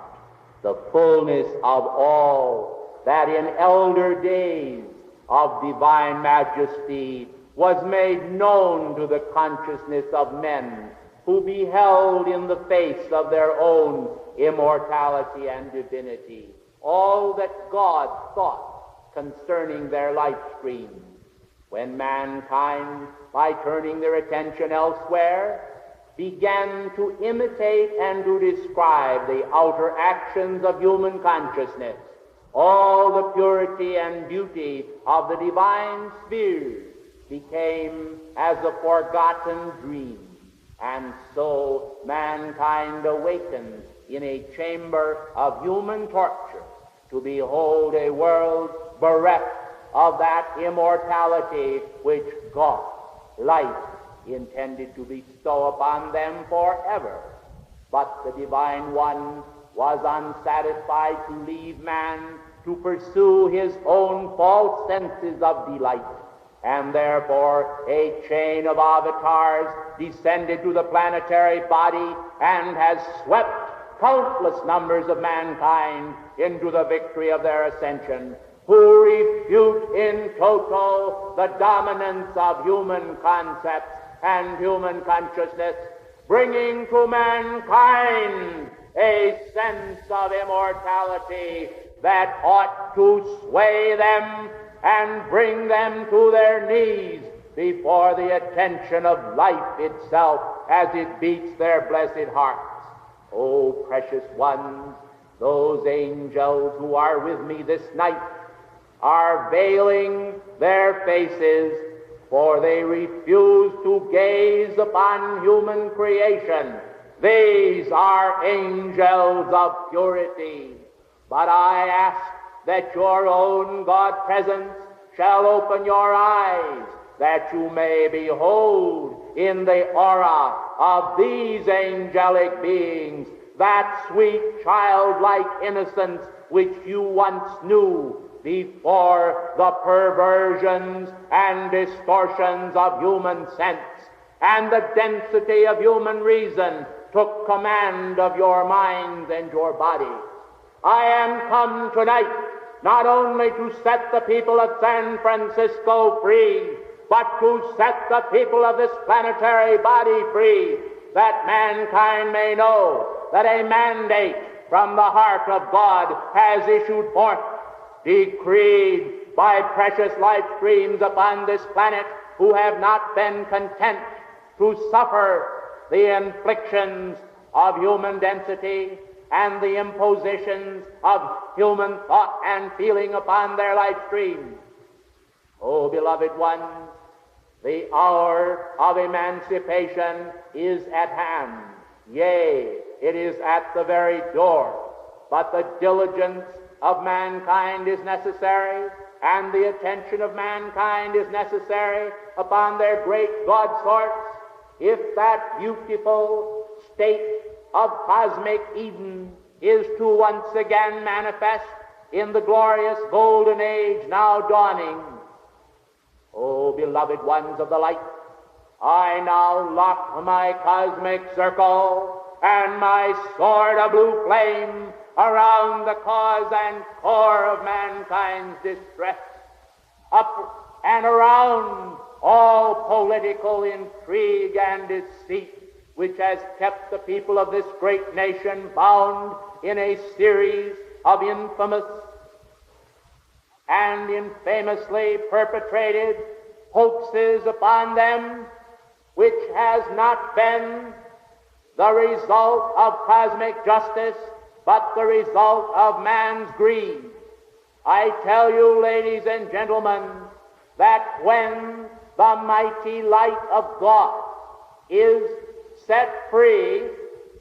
the fullness of all that in elder days of divine majesty was made known to the consciousness of men who beheld in the face of their own immortality and divinity all that God thought concerning their life stream. When mankind, by turning their attention elsewhere, began to imitate and to describe the outer actions of human consciousness, all the purity and beauty of the divine spheres became as a forgotten dream. And so mankind awakened in a chamber of human torture to behold a world bereft of that immortality which God, life, intended to bestow upon them forever. But the Divine One was unsatisfied to leave man to pursue his own false senses of delight, and therefore a chain of avatars descended to the planetary body and has swept countless numbers of mankind into the victory of their ascension, who refute in toto the dominance of human concepts and human consciousness, bringing to mankind a sense of immortality that ought to sway them and bring them to their knees before the attention of life itself as it beats their blessed hearts. O precious ones, those angels who are with me this night are veiling their faces, for they refuse to gaze upon human creation. These are angels of purity. But I ask that your own God presence shall open your eyes, that you may behold in the aura of these angelic beings that sweet childlike innocence which you once knew before the perversions and distortions of human sense and the density of human reason took command of your minds and your bodies. I am come tonight not only to set the people of San Francisco free, but to set the people of this planetary body free, that mankind may know that a mandate from the heart of God has issued forth, decreed by precious life streams upon this planet who have not been content to suffer the inflictions of human density and the impositions of human thought and feeling upon their life streams. Oh, beloved ones, the hour of emancipation is at hand. Yea, it is at the very door. But the diligence of mankind is necessary, and the attention of mankind is necessary upon their great God sorts, if that beautiful state of cosmic Eden is to once again manifest in the glorious golden age now dawning. O beloved ones of the light, I now lock my cosmic circle and my sword of blue flame around the cause and core of mankind's distress, up and around all political intrigue and deceit, which has kept the people of this great nation bound in a series of infamous and infamously perpetrated hoaxes upon them, which has not been the result of cosmic justice, but the result of man's greed. I tell you, ladies and gentlemen, that when the mighty light of God is set free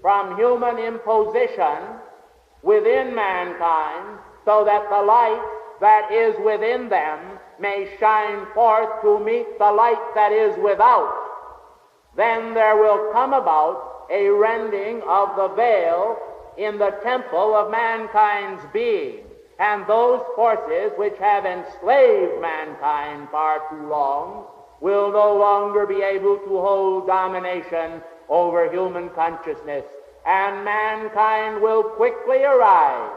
from human imposition within mankind, so that the light that is within them may shine forth to meet the light that is without, then there will come about a rending of the veil in the temple of mankind's being, and those forces which have enslaved mankind far too long will no longer be able to hold domination over human consciousness, and mankind will quickly arise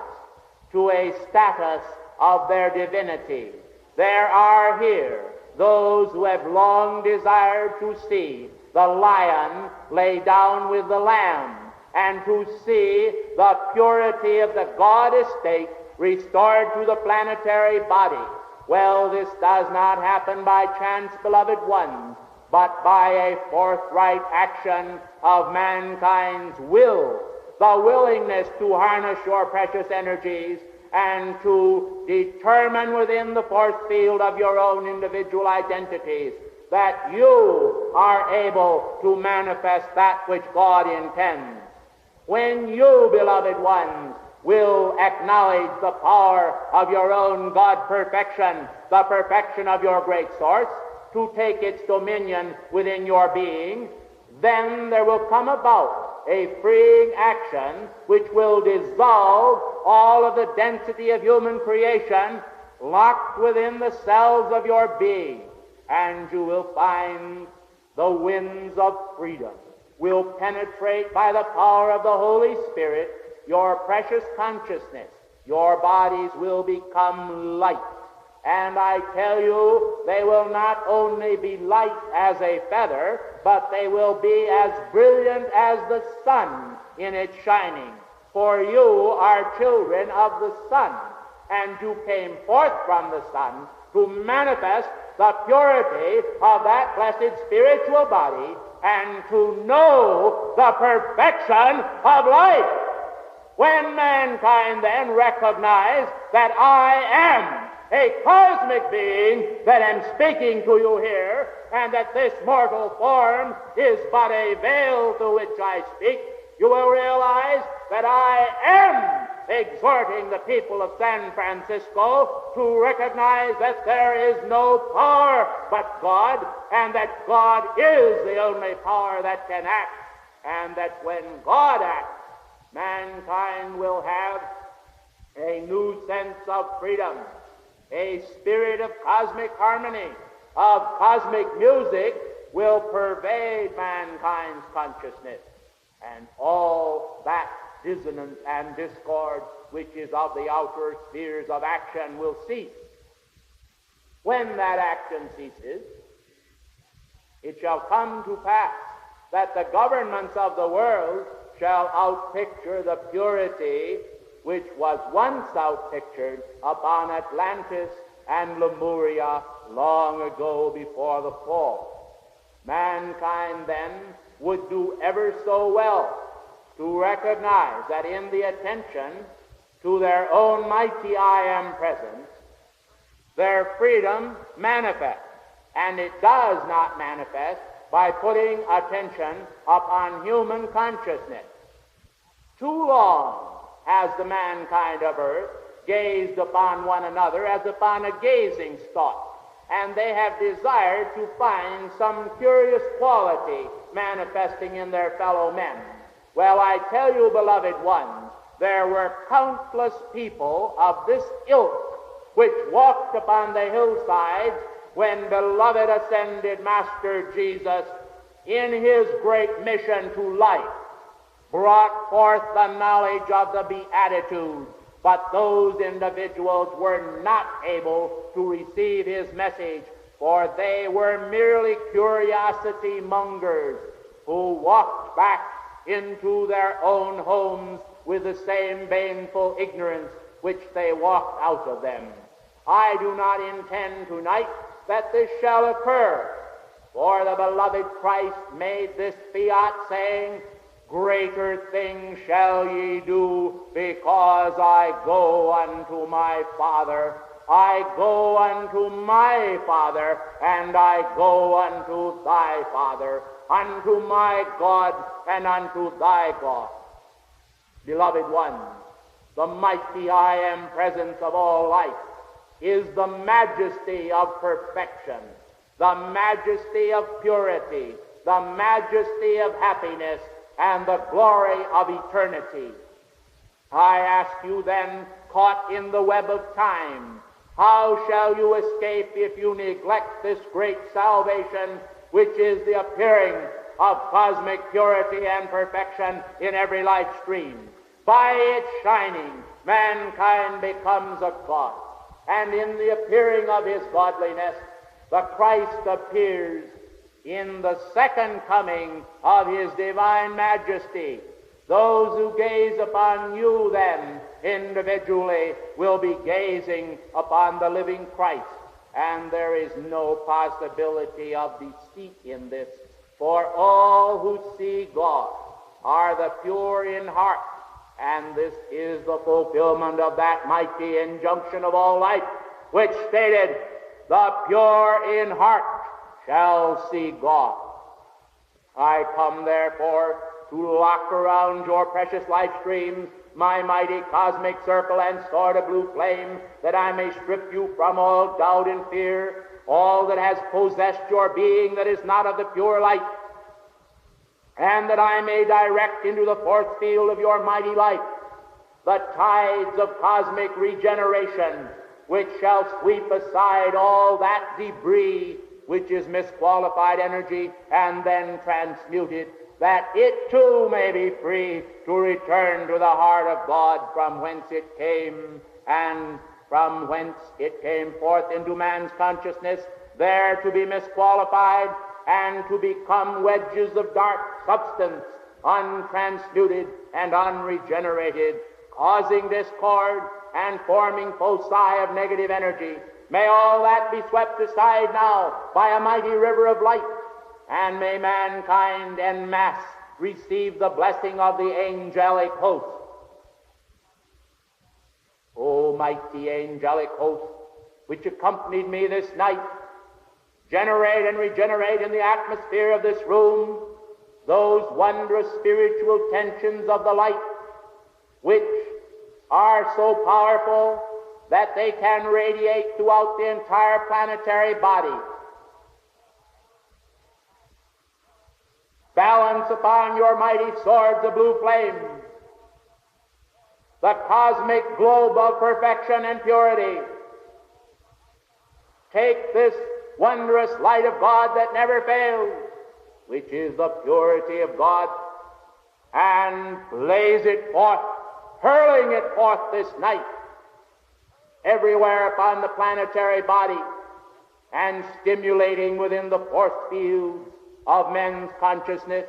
to a status of their divinity. There are here those who have long desired to see the lion lay down with the lamb, and to see the purity of the God estate restored to the planetary body. Well, this does not happen by chance, beloved ones, but by a forthright action of mankind's will, the willingness to harness your precious energies and to determine within the force field of your own individual identities that you are able to manifest that which God intends. When you, beloved ones, will acknowledge the power of your own God perfection, the perfection of your great source, to take its dominion within your being, then there will come about a freeing action which will dissolve all of the density of human creation locked within the cells of your being, and you will find the winds of freedom will penetrate by the power of the Holy Spirit your precious consciousness. Your bodies will become light. And I tell you, they will not only be light as a feather, but they will be as brilliant as the sun in its shining. For you are children of the sun, and you came forth from the sun to manifest the purity of that blessed spiritual body and to know the perfection of life. When mankind then recognize that I am a cosmic being that am speaking to you here, and that this mortal form is but a veil through which I speak, you will realize that I am exhorting the people of San Francisco to recognize that there is no power but God, and that God is the only power that can act, and that when God acts, mankind will have a new sense of freedom, a spirit of cosmic harmony, of cosmic music will pervade mankind's consciousness, and all that dissonance and discord which is of the outer spheres of action will cease. When that action ceases, it shall come to pass that the governments of the world shall outpicture the purity which was once outpictured upon Atlantis and Lemuria long ago before the fall. Mankind then would do ever so well to recognize that in the attention to their own mighty I Am presence, their freedom manifests, and it does not manifest by putting attention upon human consciousness. Too long has the mankind of earth gazed upon one another as upon a gazing stock, and they have desired to find some curious quality manifesting in their fellow men. Well, I tell you, beloved ones, there were countless people of this ilk which walked upon the hillsides when beloved ascended Master Jesus, in his great mission to life, brought forth the knowledge of the Beatitudes, but those individuals were not able to receive his message, for they were merely curiosity mongers who walked back into their own homes with the same baneful ignorance which they walked out of them. I do not intend tonight that this shall occur, for the beloved Christ made this fiat, saying, "Greater things shall ye do, because I go unto my Father. I go unto my Father, and I go unto thy Father, unto my God and unto thy God." Beloved ones, the mighty I am presence of all life is the majesty of perfection, the majesty of purity, the majesty of happiness, and the glory of eternity. I ask you then, caught in the web of time, how shall you escape if you neglect this great salvation, which is the appearing of cosmic purity and perfection in every life stream? By its shining, mankind becomes a God, and in the appearing of his godliness, the Christ appears in the second coming of his divine majesty. Those who gaze upon you then individually will be gazing upon the living Christ, and there is no possibility of deceit in this, for all who see God are the pure in heart, and this is the fulfillment of that mighty injunction of all life, which stated, "The pure in heart shall see God." I come, therefore, to lock around your precious life streams my mighty cosmic circle and sword of blue flame, that I may strip you from all doubt and fear, all that has possessed your being that is not of the pure light, and that I may direct into the force field of your mighty life the tides of cosmic regeneration, which shall sweep aside all that debris which is misqualified energy, and then transmute it, that it too may be free to return to the heart of God, from whence it came, and from whence it came forth into man's consciousness, there to be misqualified and to become wedges of dark substance, untransmuted and unregenerated, causing discord and forming foci of negative energy. May all that be swept aside now by a mighty river of light, and may mankind en masse receive the blessing of the angelic host. O mighty angelic host, which accompanied me this night, generate and regenerate in the atmosphere of this room those wondrous spiritual tensions of the light, which are so powerful that they can radiate throughout the entire planetary body. Balance upon your mighty swords of blue flame the cosmic globe of perfection and purity. Take this wondrous light of God that never fails, which is the purity of God, and blaze it forth, hurling it forth this night everywhere upon the planetary body, and stimulating within the force fields of men's consciousness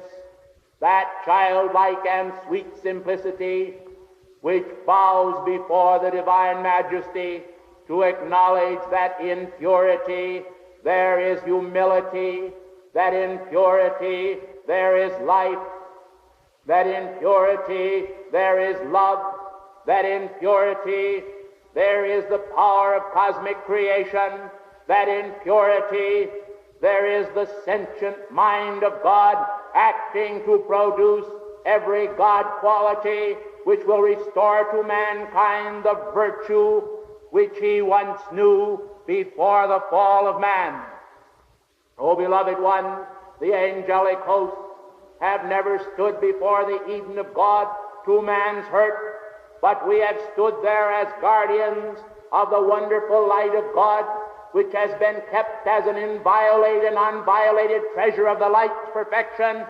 that childlike and sweet simplicity which bows before the divine majesty, to acknowledge that in purity there is humility, that in purity there is life, that in purity there is love, that in purity there is the power of cosmic creation, that in purity there is the sentient mind of God acting to produce every God quality which will restore to mankind the virtue which he once knew before the fall of man. O beloved one, the angelic hosts have never stood before the Eden of God to man's hurt, but we have stood there as guardians of the wonderful light of God, which has been kept as an inviolate and unviolated treasure of the light's perfection,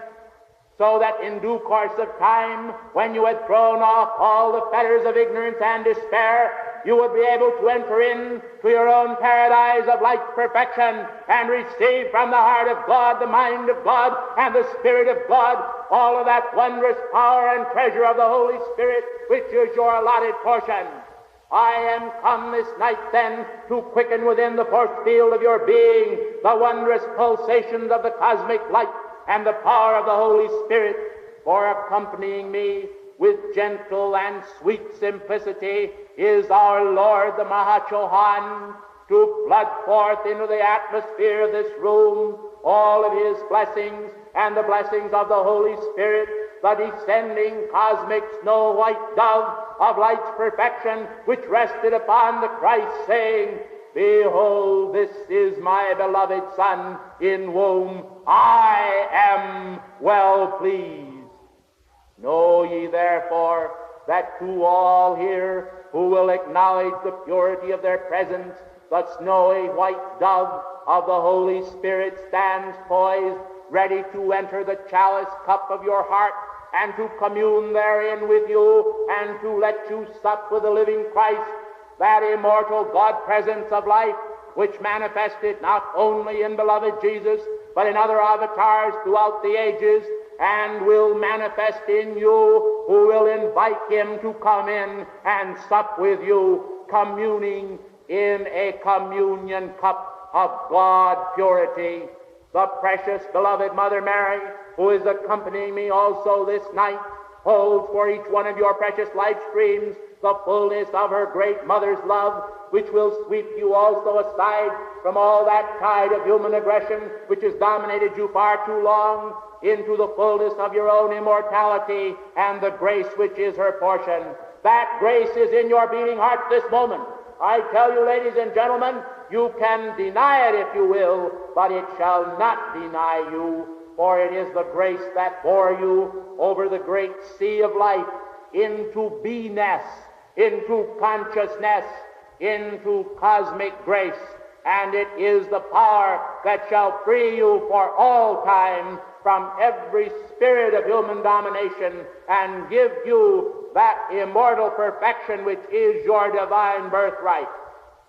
so that in due course of time, when you had thrown off all the fetters of ignorance and despair, you would be able to enter into your own paradise of light perfection and receive from the heart of God, the mind of God, and the Spirit of God all of that wondrous power and treasure of the Holy Spirit, which is your allotted portion. I am come this night then to quicken within the force field of your being the wondrous pulsations of the cosmic light and the power of the Holy Spirit, for accompanying me with gentle and sweet simplicity is our Lord the Mahachohan, to flood forth into the atmosphere of this room all of his blessings and the blessings of the Holy Spirit, the descending cosmic snow-white dove of light's perfection, which rested upon the Christ, saying, Behold, this is my beloved Son, in whom I am well pleased. Know ye therefore that to all here who will acknowledge the purity of their presence, the snowy white dove of the Holy Spirit stands poised, ready to enter the chalice cup of your heart, and to commune therein with you, and to let you sup with the living Christ, that immortal God presence of life, which manifested not only in beloved Jesus, but in other avatars throughout the ages, and will manifest in you, who will invite him to come in and sup with you, communing in a communion cup of God purity. The precious beloved Mother Mary, who is accompanying me also this night, holds for each one of your precious life streams the fullness of her great mother's love, which will sweep you also aside from all that tide of human aggression which has dominated you far too long, into the fullness of your own immortality and the grace which is her portion. That grace is in your beating hearts this moment. I tell you, ladies and gentlemen, you can deny it if you will, but it shall not deny you, for it is the grace that bore you over the great sea of life into beingness, into consciousness, into cosmic grace, and it is the power that shall free you for all time from every spirit of human domination and give you that immortal perfection which is your divine birthright.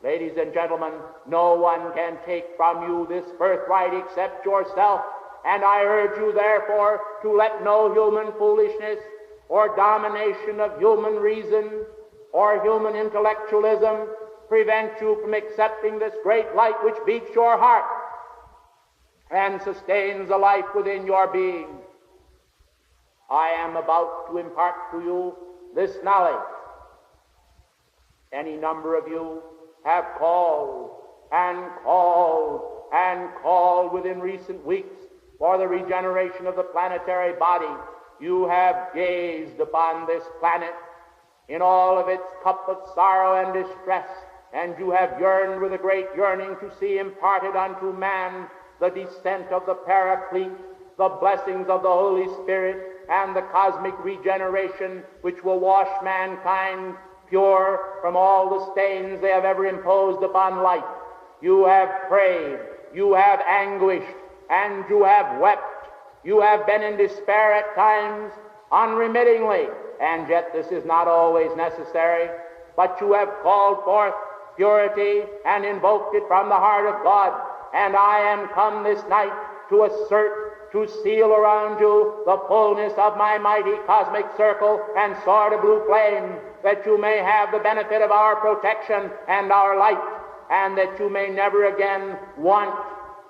Ladies and gentlemen, no one can take from you this birthright except yourself, and I urge you therefore to let no human foolishness or domination of human reason or human intellectualism prevent you from accepting this great light which beats your heart and sustains the life within your being. I am about to impart to you this knowledge. Any number of you have called and called and called within recent weeks for the regeneration of the planetary body. You have gazed upon this planet in all of its cup of sorrow and distress, and you have yearned with a great yearning to see imparted unto man the descent of the Paraclete, the blessings of the Holy Spirit, and the cosmic regeneration which will wash mankind pure from all the stains they have ever imposed upon life. You have prayed, you have anguished, and you have wept. You have been in despair at times, unremittingly, and yet this is not always necessary, but you have called forth purity and invoked it from the heart of God. And I am come this night to assert, to seal around you the fullness of my mighty cosmic circle and sword of blue flame, that you may have the benefit of our protection and our light, and that you may never again want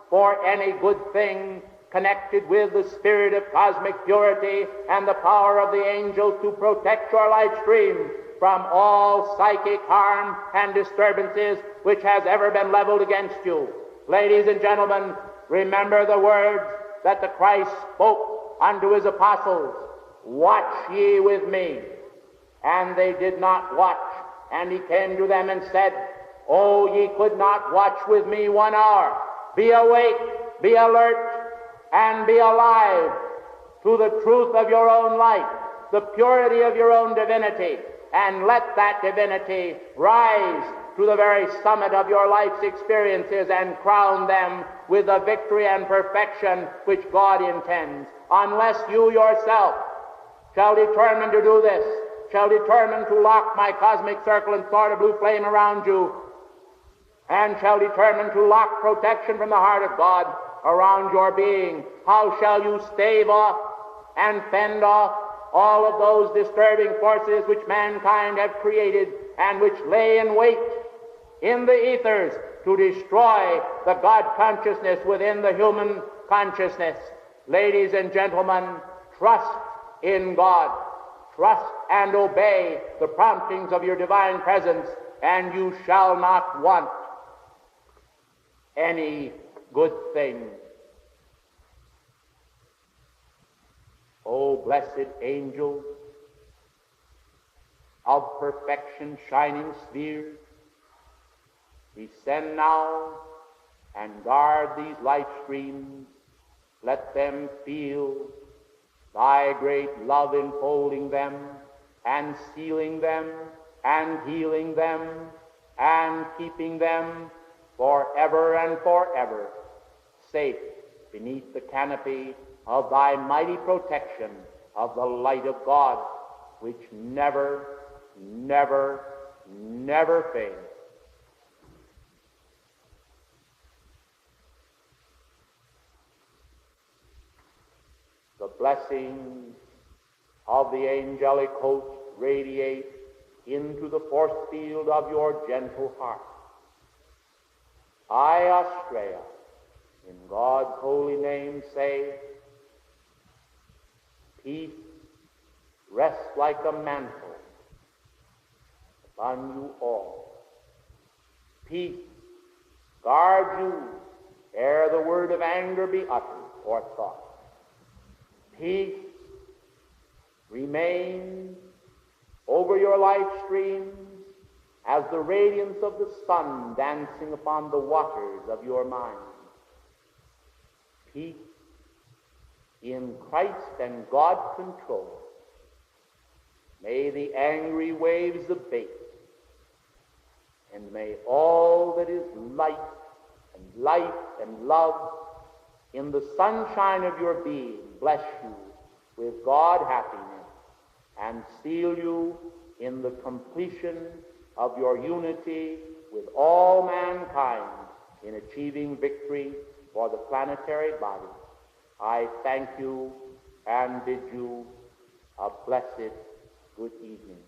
for any good thing connected with the spirit of cosmic purity and the power of the angels to protect your life stream from all psychic harm and disturbances which has ever been leveled against you. Ladies and gentlemen, remember the words that the Christ spoke unto his apostles, "Watch ye with me." And they did not watch. And he came to them and said, "Oh, ye could not watch with me 1 hour. Be awake, be alert, and be alive to the truth of your own life, the purity of your own divinity, and let that divinity rise to the very summit of your life's experiences and crown them with the victory and perfection which God intends. Unless you yourself shall determine to do this, shall determine to lock my cosmic circle and sword of blue flame around you, and shall determine to lock protection from the heart of God around your being, how shall you stave off and fend off all of those disturbing forces which mankind have created and which lay in wait in the ethers to destroy the God consciousness within the human consciousness. Ladies and gentlemen, trust in God. Trust and obey the promptings of your divine presence, and you shall not want any good thing. O blessed angels of perfection shining spheres, descend now and guard these life streams. Let them feel thy great love enfolding them and sealing them and healing them and keeping them forever and forever safe beneath the canopy of thy mighty protection of the light of God, which never, never, never fails. The blessings of the angelic host radiate into the force field of your gentle heart. I, Astrea, in God's holy name say, peace rests like a mantle upon you all. Peace guard you ere the word of anger be uttered or thought. Peace remains over your life streams as the radiance of the sun dancing upon the waters of your mind. Peace in Christ and God control. May the angry waves abate, and may all that is light and life and love in the sunshine of your being bless you with God happiness and seal you in the completion of your unity with all mankind in achieving victory for the planetary body. I thank you and bid you a blessed good evening.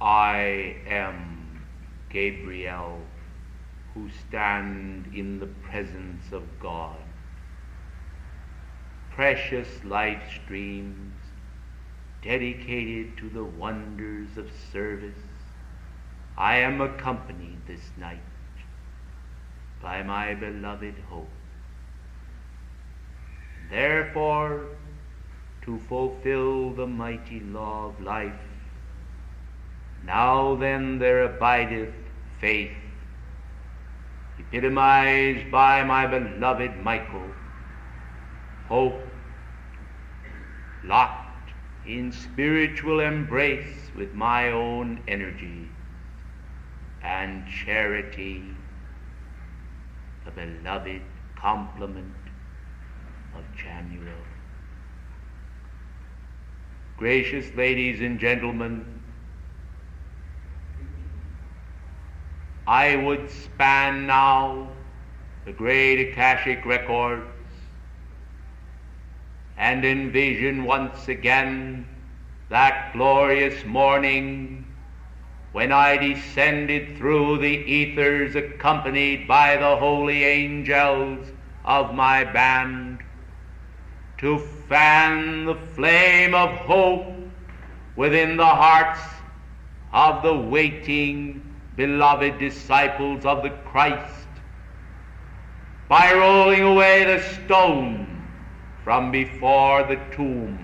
I am Gabriel, who stand in the presence of God. Precious life streams dedicated to the wonders of service, I am accompanied this night by my beloved Hope. Therefore, to fulfill the mighty law of life, now then there abideth faith, epitomized by my beloved Michael, hope, locked in spiritual embrace with my own energy, and charity, the beloved complement of Chamuel. Gracious ladies and gentlemen, I would span now the great Akashic records and envision once again that glorious morning when I descended through the ethers accompanied by the holy angels of my band to fan the flame of hope within the hearts of the waiting beloved disciples of the Christ by rolling away the stone from before the tomb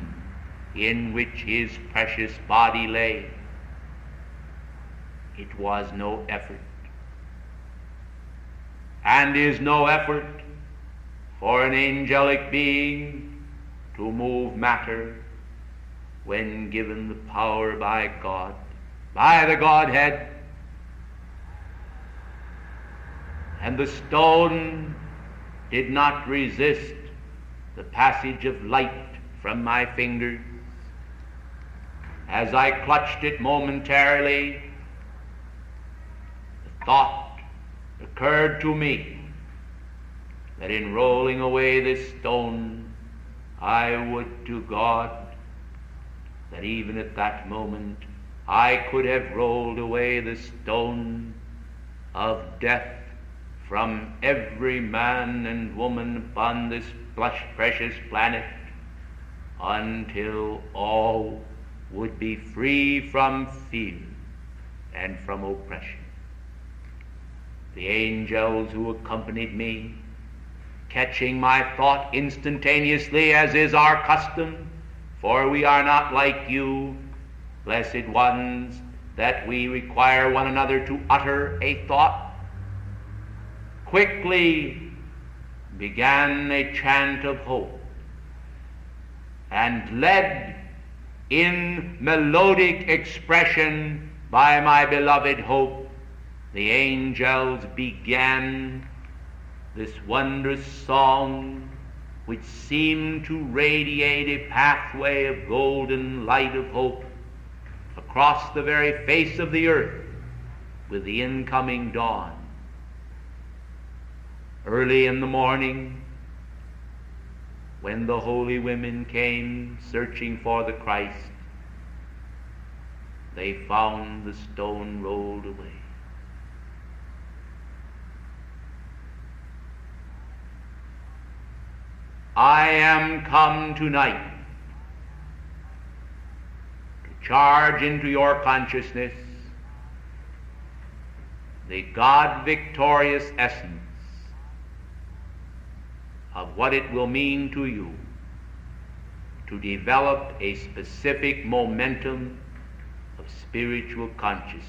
in which his precious body lay. It was no effort, and is no effort, for an angelic being to move matter when given the power by God, by the Godhead. And the stone did not resist the passage of light from my fingers. As I clutched it momentarily, the thought occurred to me that in rolling away this stone, I would to God that even at that moment I could have rolled away the stone of death from every man and woman upon this precious planet, until all would be free from fear and from oppression. The angels who accompanied me, catching my thought instantaneously, as is our custom, for we are not like you, blessed ones, that we require one another to utter a thought, quickly began a chant of hope, and led in melodic expression by my beloved Hope, the angels began this wondrous song, which seemed to radiate a pathway of golden light of hope across the very face of the earth with the incoming dawn. Early in the morning, when the holy women came searching for the Christ, they found the stone rolled away. I am come tonight to charge into your consciousness the God-victorious essence of what it will mean to you to develop a specific momentum of spiritual consciousness.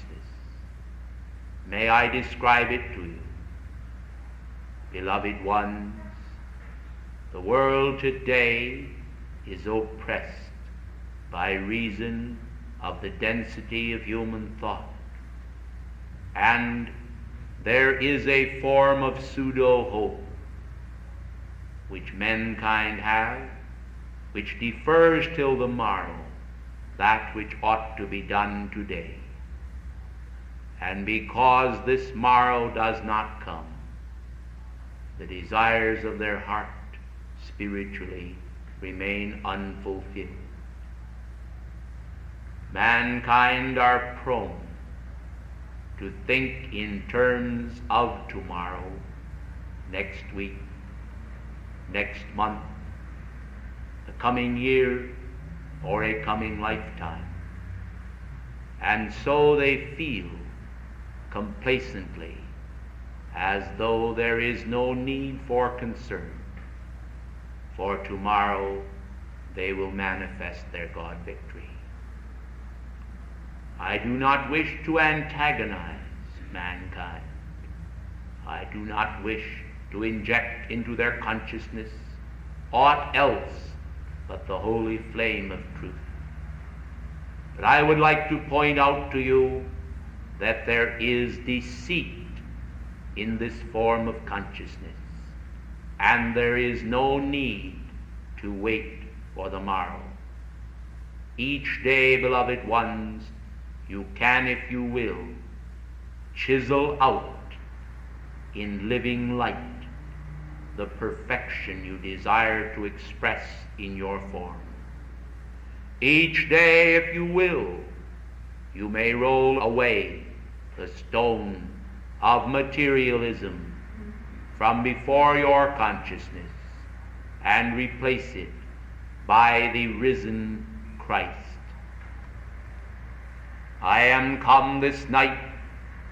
May I describe it to you? Beloved ones, the world today is oppressed by reason of the density of human thought, and there is a form of pseudo-hope which mankind have, which defers till the morrow that which ought to be done today. And because this morrow does not come, the desires of their heart spiritually remain unfulfilled. mankind are prone to think in terms of tomorrow, next week, next month, the coming year, or a coming lifetime. And so they feel complacently as though there is no need for concern, for tomorrow they will manifest their God victory. I do not wish to antagonize mankind. I do not wish to inject into their consciousness aught else but the holy flame of truth. But I would like to point out to you that there is deceit in this form of consciousness, and there is no need to wait for the morrow. Each day, beloved ones, you can, if you will, chisel out in living light the perfection you desire to express in your form. Each day, if you will, you may roll away the stone of materialism from before your consciousness and replace it by the risen Christ. I am come this night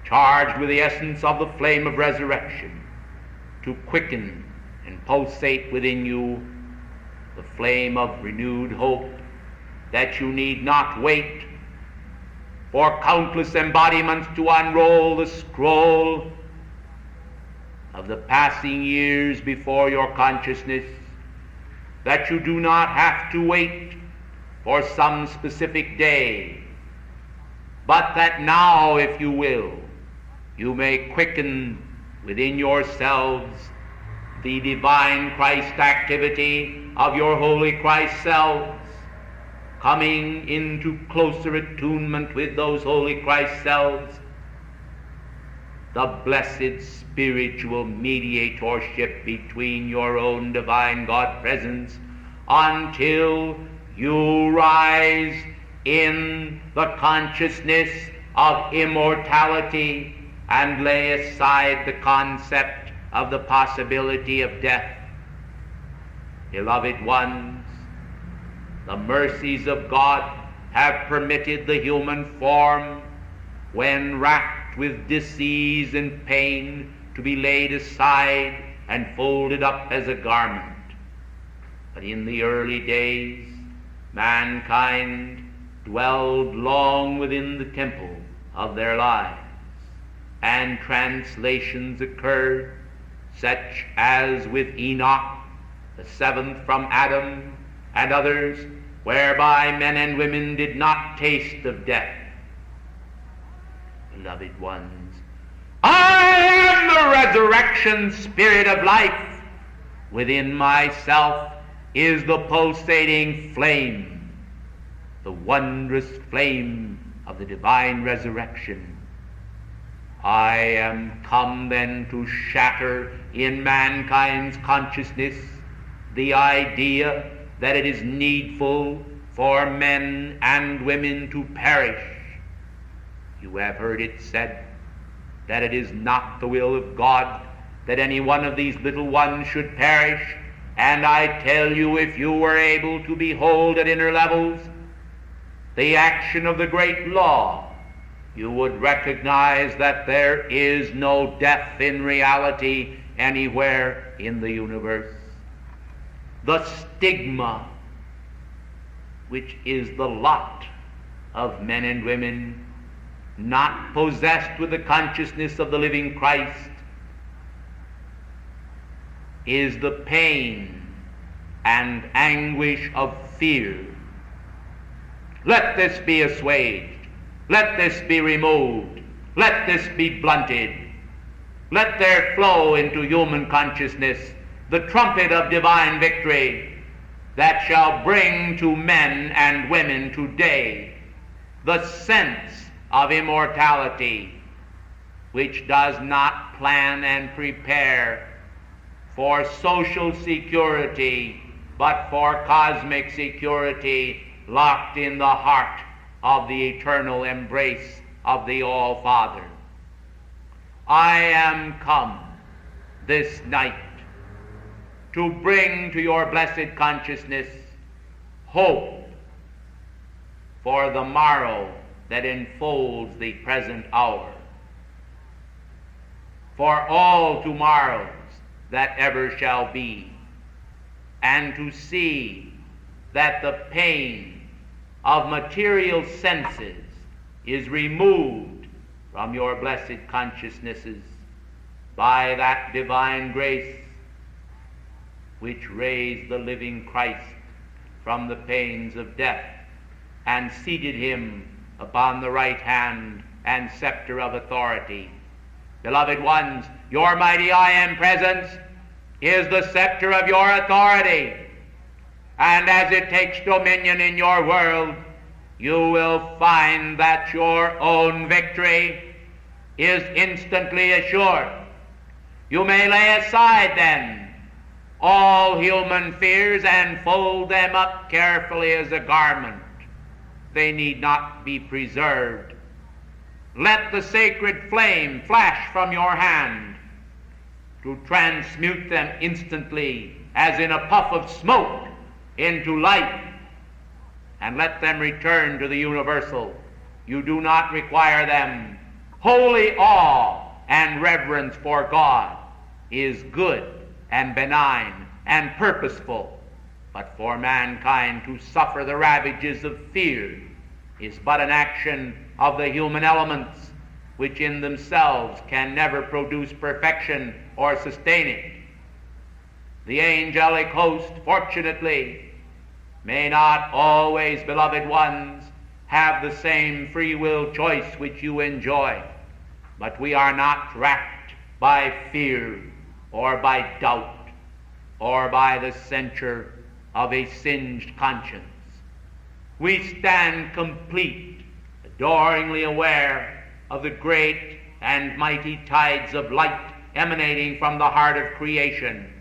charged with the essence of the flame of resurrection to quicken and pulsate within you the flame of renewed hope, that you need not wait for countless embodiments to unroll the scroll of the passing years before your consciousness, that you do not have to wait for some specific day, but that now, if you will, you may quicken within yourselves the divine Christ activity of your holy Christ selves, coming into closer attunement with those holy Christ selves, the blessed spiritual mediatorship between your own divine God presence, until you rise in the consciousness of immortality and lay aside the concept of the possibility of death. Beloved ones, the mercies of God have permitted the human form, when racked with disease and pain, to be laid aside and folded up as a garment. But in the early days, mankind dwelled long within the temple of their lives, and translations occurred, such as with Enoch, the seventh from Adam, and others, whereby men and women did not taste of death. Beloved ones, I am the resurrection spirit of life. Within myself is the pulsating flame, the wondrous flame of the divine resurrection. I am come then to shatter in mankind's consciousness the idea that it is needful for men and women to perish. You have heard it said that it is not the will of God that any one of these little ones should perish, and I tell you, if you were able to behold at inner levels the action of the great law, you would recognize that there is no death in reality anywhere in the universe. The stigma, which is the lot of men and women not possessed with the consciousness of the living Christ, is the pain and anguish of fear. Let this be assuaged. Let this be removed. Let this be blunted. Let there flow into human consciousness the trumpet of divine victory that shall bring to men and women today the sense of immortality, which does not plan and prepare for social security, but for cosmic security locked in the heart of the eternal embrace of the All-Father. I am come this night to bring to your blessed consciousness hope for the morrow that enfolds the present hour, for all tomorrows that ever shall be, and to see that the pain of material senses is removed from your blessed consciousnesses by that divine grace which raised the living Christ from the pains of death and seated him upon the right hand and scepter of authority. Beloved ones, your mighty I Am presence is the scepter of your authority, and as it takes dominion in your world, you will find that your own victory is instantly assured. You may lay aside then all human fears and fold them up carefully as a garment. They need not be preserved. Let the sacred flame flash from your hand to transmute them instantly, as in a puff of smoke, into light, and let them return to the universal. You do not require them. Holy awe and reverence for God is good and benign and purposeful, but for mankind to suffer the ravages of fear is but an action of the human elements, which in themselves can never produce perfection or sustain it. The angelic host, fortunately, may not always, beloved ones, have the same free will choice which you enjoy, but we are not racked by fear or by doubt or by the censure of a singed conscience. We stand complete, adoringly aware of the great and mighty tides of light emanating from the heart of creation.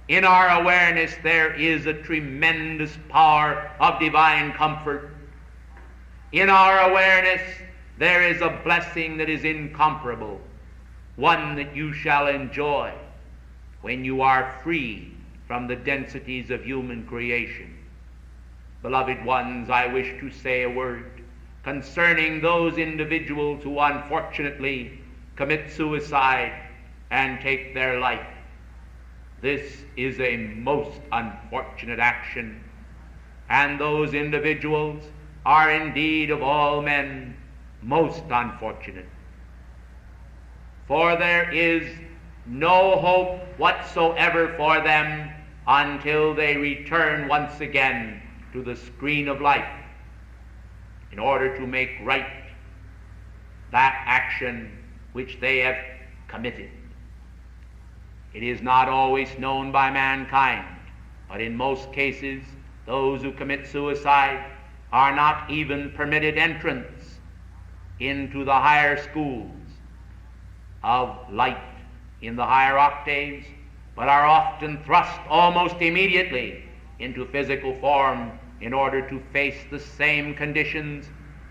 In our awareness there is a tremendous power of divine comfort. In our awareness there is a blessing that is incomparable, one that you shall enjoy when you are free from the densities of human creation. Beloved ones, I wish to say a word concerning those individuals who unfortunately commit suicide and take their life. This is a most unfortunate action, and those individuals are indeed of all men most unfortunate. For there is no hope whatsoever for them until they return once again to the screen of life in order to make right that action which they have committed. It is not always known by mankind, but in most cases those who commit suicide are not even permitted entrance into the higher schools of light in the higher octaves, but are often thrust almost immediately into physical form in order to face the same conditions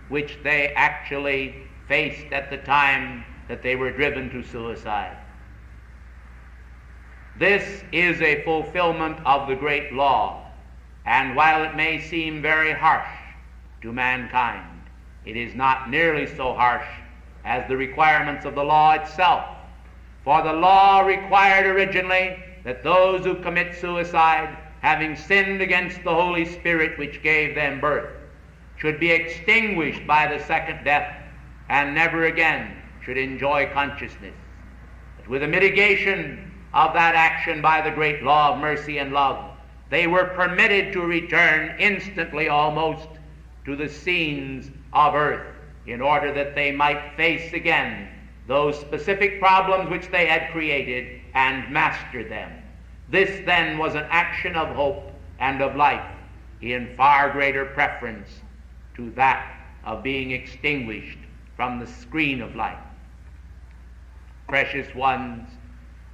which they actually faced at the time that they were driven to suicide. This is a fulfillment of the great law, and while it may seem very harsh to mankind, it is not nearly so harsh as the requirements of the law itself. For the law required originally that those who commit suicide, having sinned against the Holy Spirit which gave them birth, should be extinguished by the second death and never again should enjoy consciousness. But with a mitigation of that action by the great law of mercy and love, they were permitted to return instantly almost to the scenes of earth in order that they might face again those specific problems which they had created and master them. This then was an action of hope and of life in far greater preference to that of being extinguished from the screen of life. Precious ones,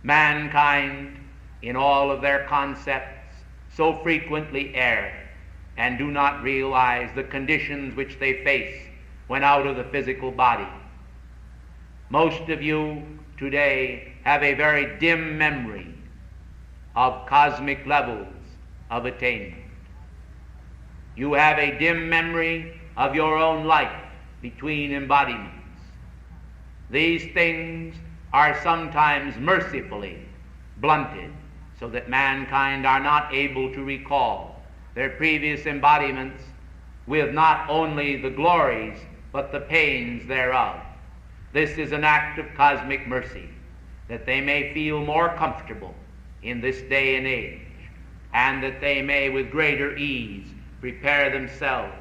mankind in all of their concepts so frequently err and do not realize the conditions which they face when out of the physical body. Most of you today have a very dim memory of cosmic levels of attainment. You have a dim memory of your own life between embodiments. These things are sometimes mercifully blunted so that mankind are not able to recall their previous embodiments with not only the glories but the pains thereof. This is an act of cosmic mercy, that they may feel more comfortable in this day and age, and that they may with greater ease prepare themselves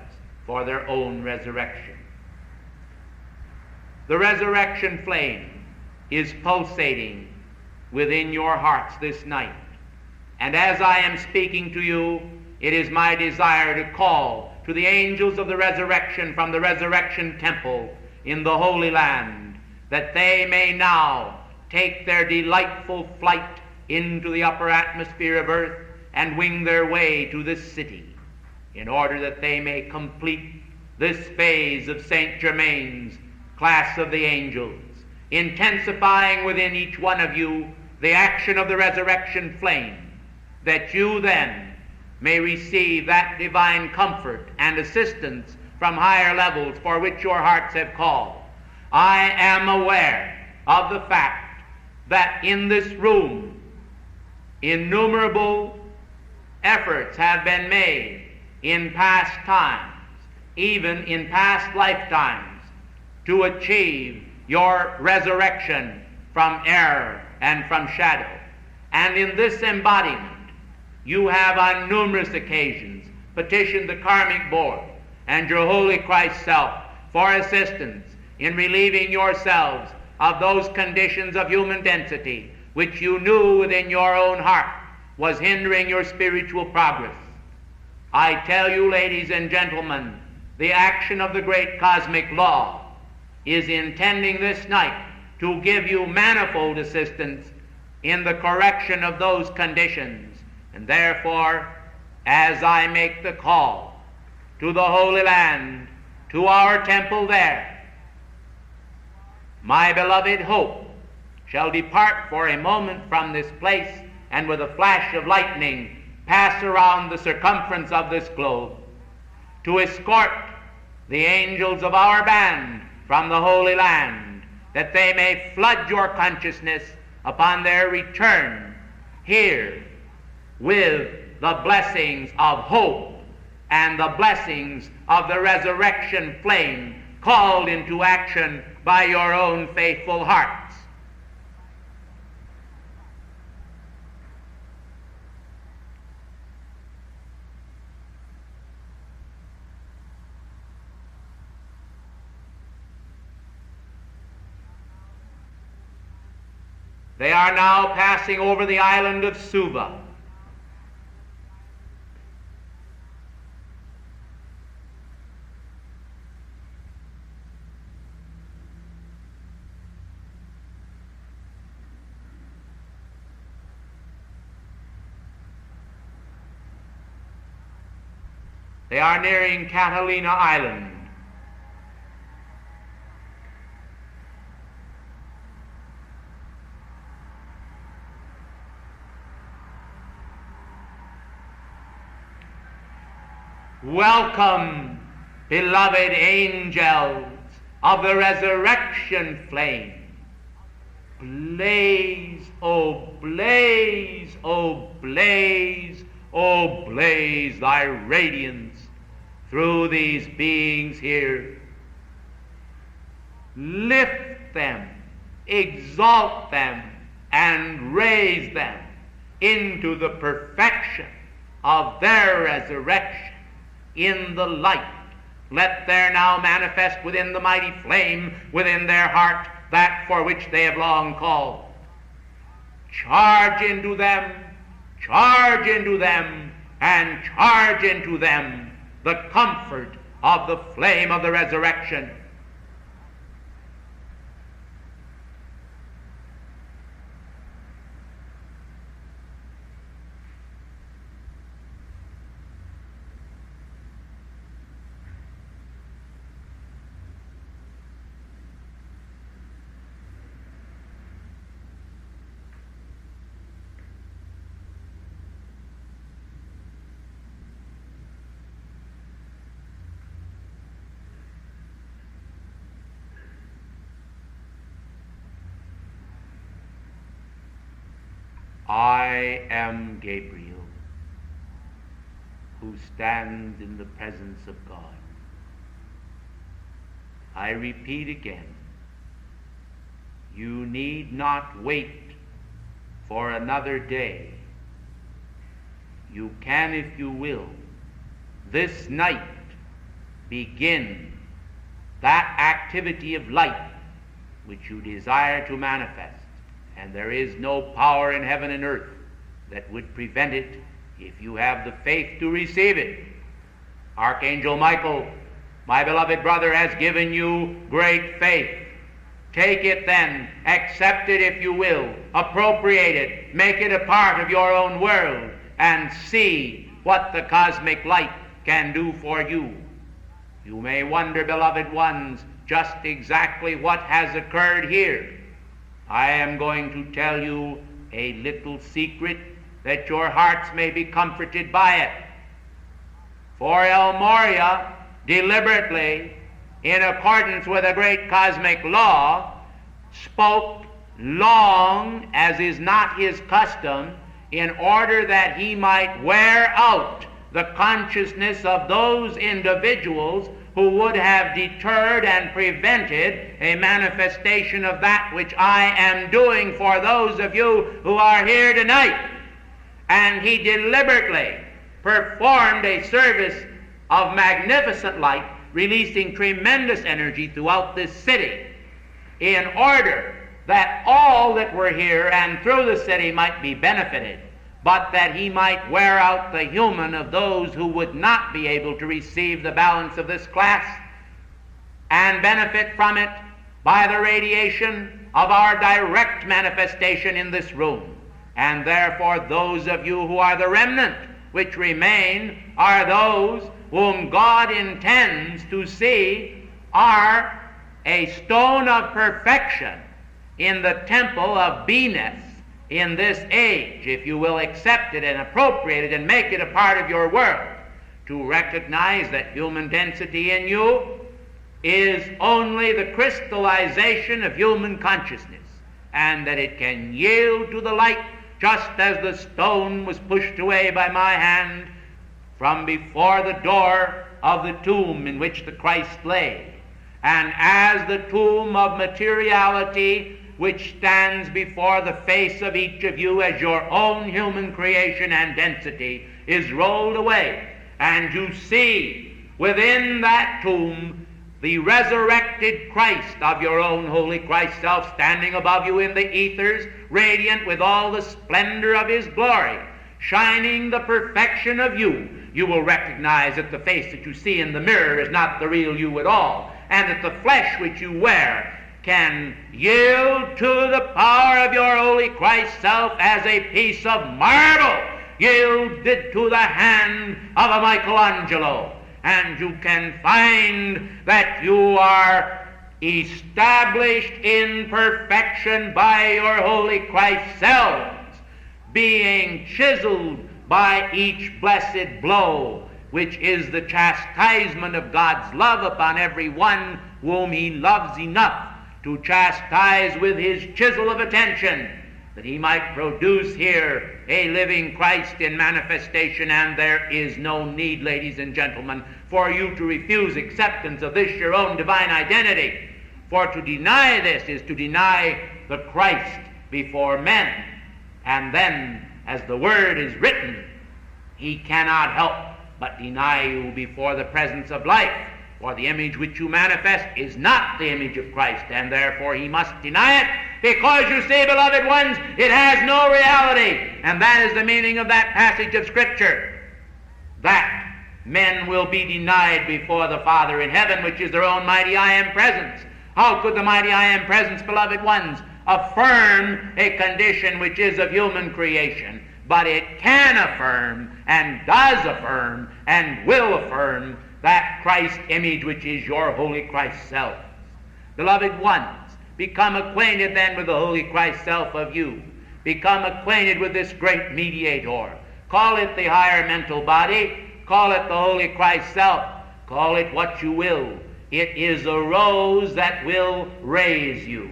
for their own resurrection. The resurrection flame is pulsating within your hearts this night, and as I am speaking to you, it is my desire to call to the angels of the resurrection from the resurrection temple in the Holy Land, that they may now take their delightful flight into the upper atmosphere of earth and wing their way to this city, in order that they may complete this phase of Saint Germain's class of the angels, intensifying within each one of you the action of the resurrection flame, that you then may receive that divine comfort and assistance from higher levels for which your hearts have called. I am aware of the fact that in this room innumerable efforts have been made in past times, even in past lifetimes, to achieve your resurrection from error and from shadow. And in this embodiment, you have on numerous occasions petitioned the karmic board and your holy Christ self for assistance in relieving yourselves of those conditions of human density which you knew within your own heart was hindering your spiritual progress. I tell you, ladies and gentlemen, the action of the great cosmic law is intending this night to give you manifold assistance in the correction of those conditions. And therefore, as I make the call to the Holy Land, to our temple there, my beloved hope shall depart for a moment from this place, and with a flash of lightning pass around the circumference of this globe, to escort the angels of our band from the Holy Land, that they may flood your consciousness upon their return here with the blessings of hope and the blessings of the resurrection flame called into action by your own faithful hearts. They are now passing over the island of Suva. They are nearing Catalina Island. Welcome, beloved angels of the resurrection flame. Blaze, oh blaze, oh blaze, oh blaze thy radiance through these beings here. Lift them, exalt them, and raise them into the perfection of their resurrection in the light. Let there now manifest within the mighty flame within their heart that for which they have long called. Charge into them, and charge into them the comfort of the flame of the resurrection. I am Gabriel, who stands in the presence of God. I repeat again, you need not wait for another day. You can, if you will, this night begin that activity of light which you desire to manifest, and there is no power in heaven and earth that would prevent it if you have the faith to receive it. Archangel Michael, my beloved brother, has given you great faith. Take it then, accept it if you will, appropriate it, make it a part of your own world, and see what the cosmic light can do for you. You may wonder, beloved ones, just exactly what has occurred here. I am going to tell you a little secret that your hearts may be comforted by it. For El Morya deliberately, in accordance with a great cosmic law, spoke long, as is not his custom, in order that he might wear out the consciousness of those individuals who would have deterred and prevented a manifestation of that which I am doing for those of you who are here tonight. And he deliberately performed a service of magnificent light, releasing tremendous energy throughout this city, in order that all that were here and through the city might be benefited, but that he might wear out the human of those who would not be able to receive the balance of this class and benefit from it by the radiation of our direct manifestation in this room. And therefore those of you who are the remnant which remain are those whom God intends to see are a stone of perfection in the temple of Venus in this age, if you will accept it and appropriate it and make it a part of your world, to recognize that human density in you is only the crystallization of human consciousness, and that it can yield to the light just as the stone was pushed away by my hand from before the door of the tomb in which the Christ lay. And as the tomb of materiality, which stands before the face of each of you as your own human creation and density, is rolled away, and you see within that tomb the resurrected Christ of your own holy Christ self standing above you in the ethers, radiant with all the splendor of his glory, shining the perfection of you, you will recognize that the face that you see in the mirror is not the real you at all, and that the flesh which you wear can yield to the power of your holy Christ self as a piece of marble yielded to the hand of a Michelangelo. And you can find that you are established in perfection by your holy Christ selves, being chiseled by each blessed blow, which is the chastisement of God's love upon every one whom he loves enough to chastise with his chisel of attention, that he might produce here a living Christ in manifestation. And there is no need, ladies and gentlemen, for you to refuse acceptance of this your own divine identity. For to deny this is to deny the Christ before men. And then, as the word is written, he cannot help but deny you before the presence of life. For the image which you manifest is not the image of Christ, and therefore he must deny it, because you see, beloved ones, it has no reality. And that is the meaning of that passage of Scripture, that men will be denied before the Father in heaven, which is their own mighty I Am presence. How could the mighty I Am presence, beloved ones, affirm a condition which is of human creation? But it can affirm, and does affirm, and will affirm that Christ image which is your holy Christ self. Beloved ones, become acquainted then with the holy Christ self of you. Become acquainted with this great mediator. Call it the higher mental body, call it the holy Christ self, call it what you will. It is a rose that will raise you,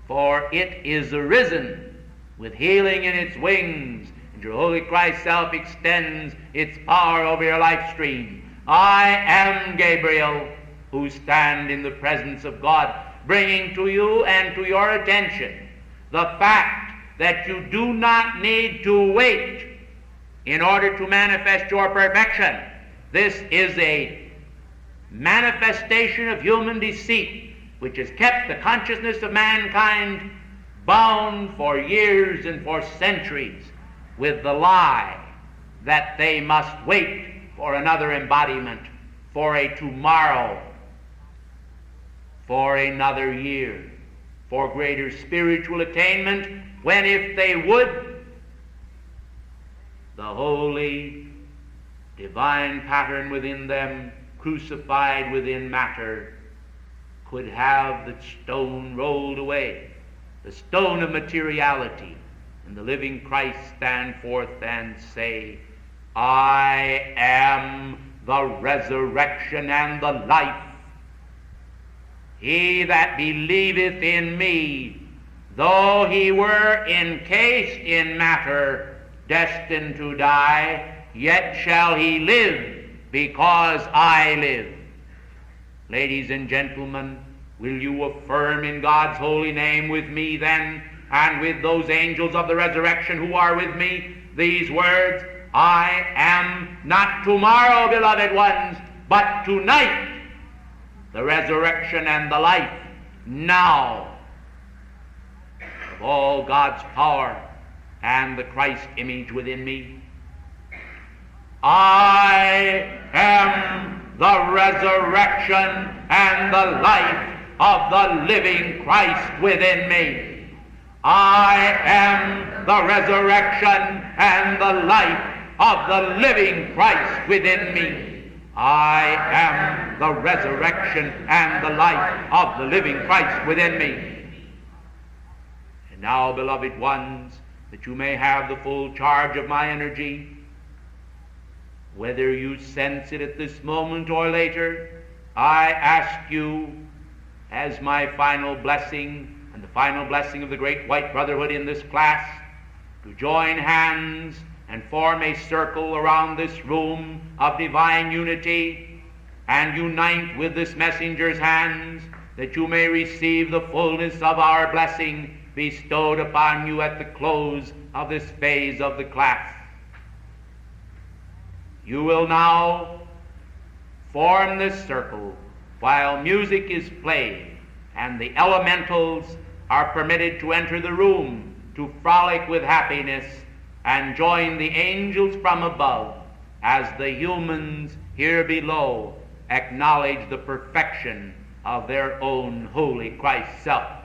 for it is arisen with healing in its wings, and your Holy Christ self extends its power over your life stream. I am Gabriel, who stand in the presence of God, bringing to you and to your attention the fact that you do not need to wait in order to manifest your perfection. This is a manifestation of human deceit, which has kept the consciousness of mankind bound for years and for centuries with the lie that they must wait for another embodiment, for a tomorrow, for another year, for greater spiritual attainment, when if they would, the holy divine pattern within them, crucified within matter, could have the stone rolled away, the stone of materiality, and the living Christ stand forth and say, I am the resurrection and the life. He that believeth in me, though he were encased in matter, destined to die, yet shall he live, because I live. Ladies and gentlemen, will you affirm in God's holy name with me then, and with those angels of the resurrection who are with me, these words, I am not tomorrow, beloved ones, but tonight, the resurrection and the life, now, of all God's power and the Christ image within me. I am the resurrection and the life of the living Christ within me. I am the resurrection and the life of the living Christ within me. I am the resurrection and the life of the living Christ within me. And now, beloved ones, that you may have the full charge of my energy, whether you sense it at this moment or later, I ask you, as my final blessing and the final blessing of the great white brotherhood in this class, to join hands and form a circle around this room of divine unity and unite with this messenger's hands, that you may receive the fullness of our blessing bestowed upon you at the close of this phase of the class. You will now form this circle while music is played and the elementals are permitted to enter the room to frolic with happiness and join the angels from above as the humans here below acknowledge the perfection of their own holy Christ self.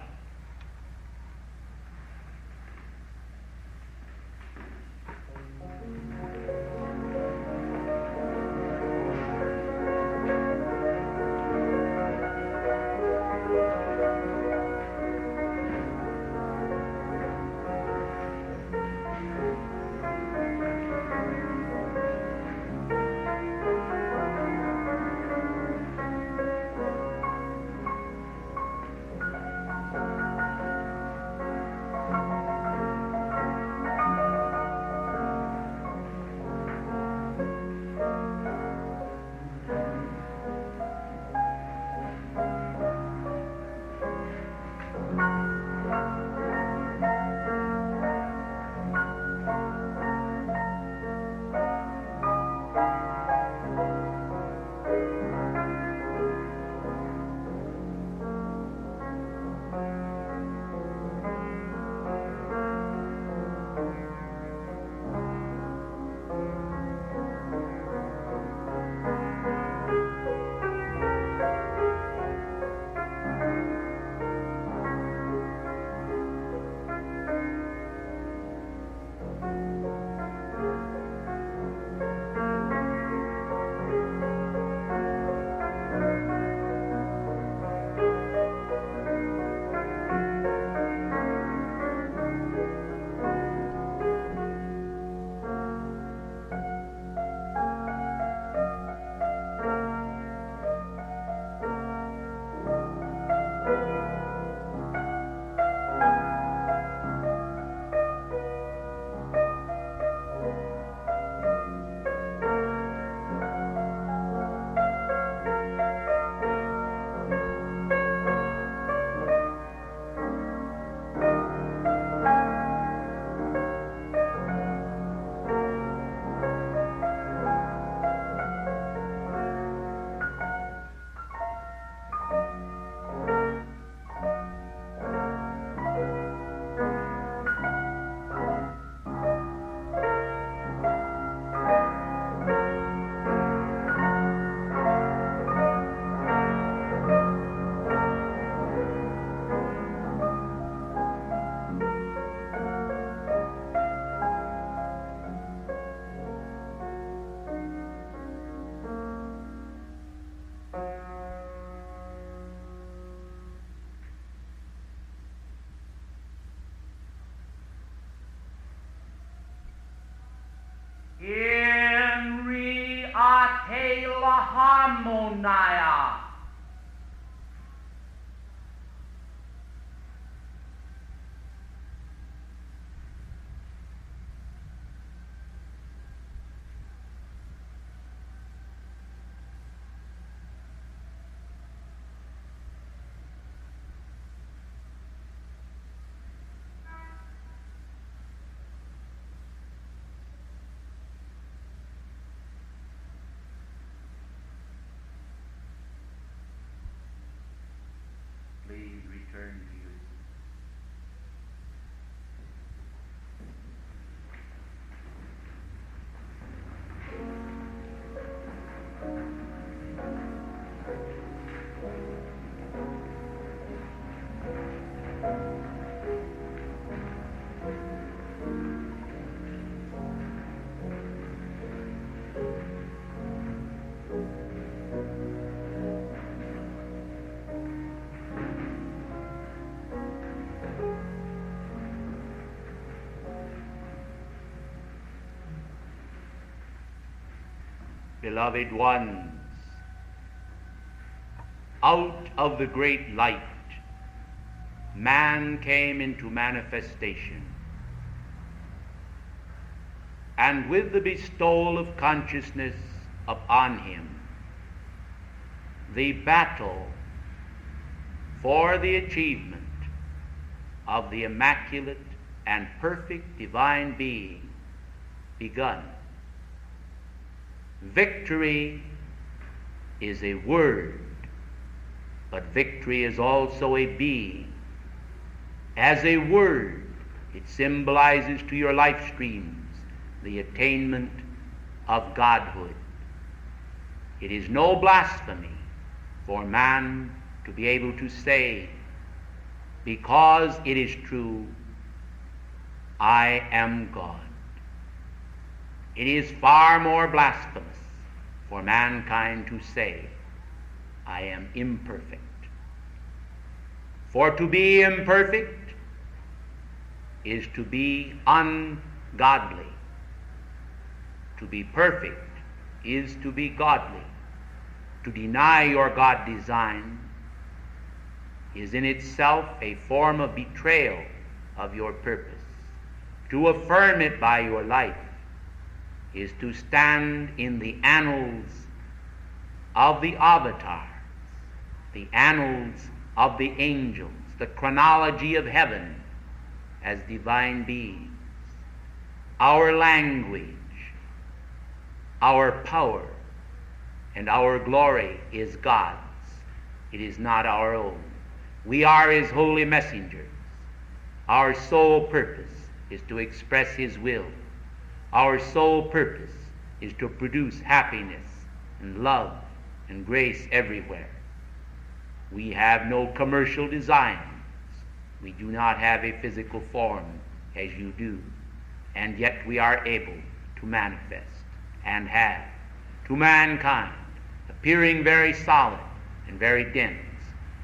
harmonia. Please return to your seat. Beloved ones, out of the great light, man came into manifestation. And with the bestowal of consciousness upon him, the battle for the achievement of the immaculate and perfect divine being begun. Victory is a word, but victory is also a being. As a word, it symbolizes to your life streams the attainment of godhood. It is no blasphemy for man to be able to say, because it is true, I am God. It is far more blasphemous for mankind to say, I am imperfect. For to be imperfect is to be ungodly. To be perfect is to be godly. To deny your God design is in itself a form of betrayal of your purpose. To affirm it by your life is to stand in the annals of the avatars, the annals of the angels, the chronology of heaven as divine beings. Our language, our power, and our glory is God's. It is not our own. We are His holy messengers. Our sole purpose is to express His will. Our sole purpose is to produce happiness and love and grace everywhere. We have no commercial designs. We do not have a physical form as you do, and yet we are able to manifest and have to mankind, appearing very solid and very dense.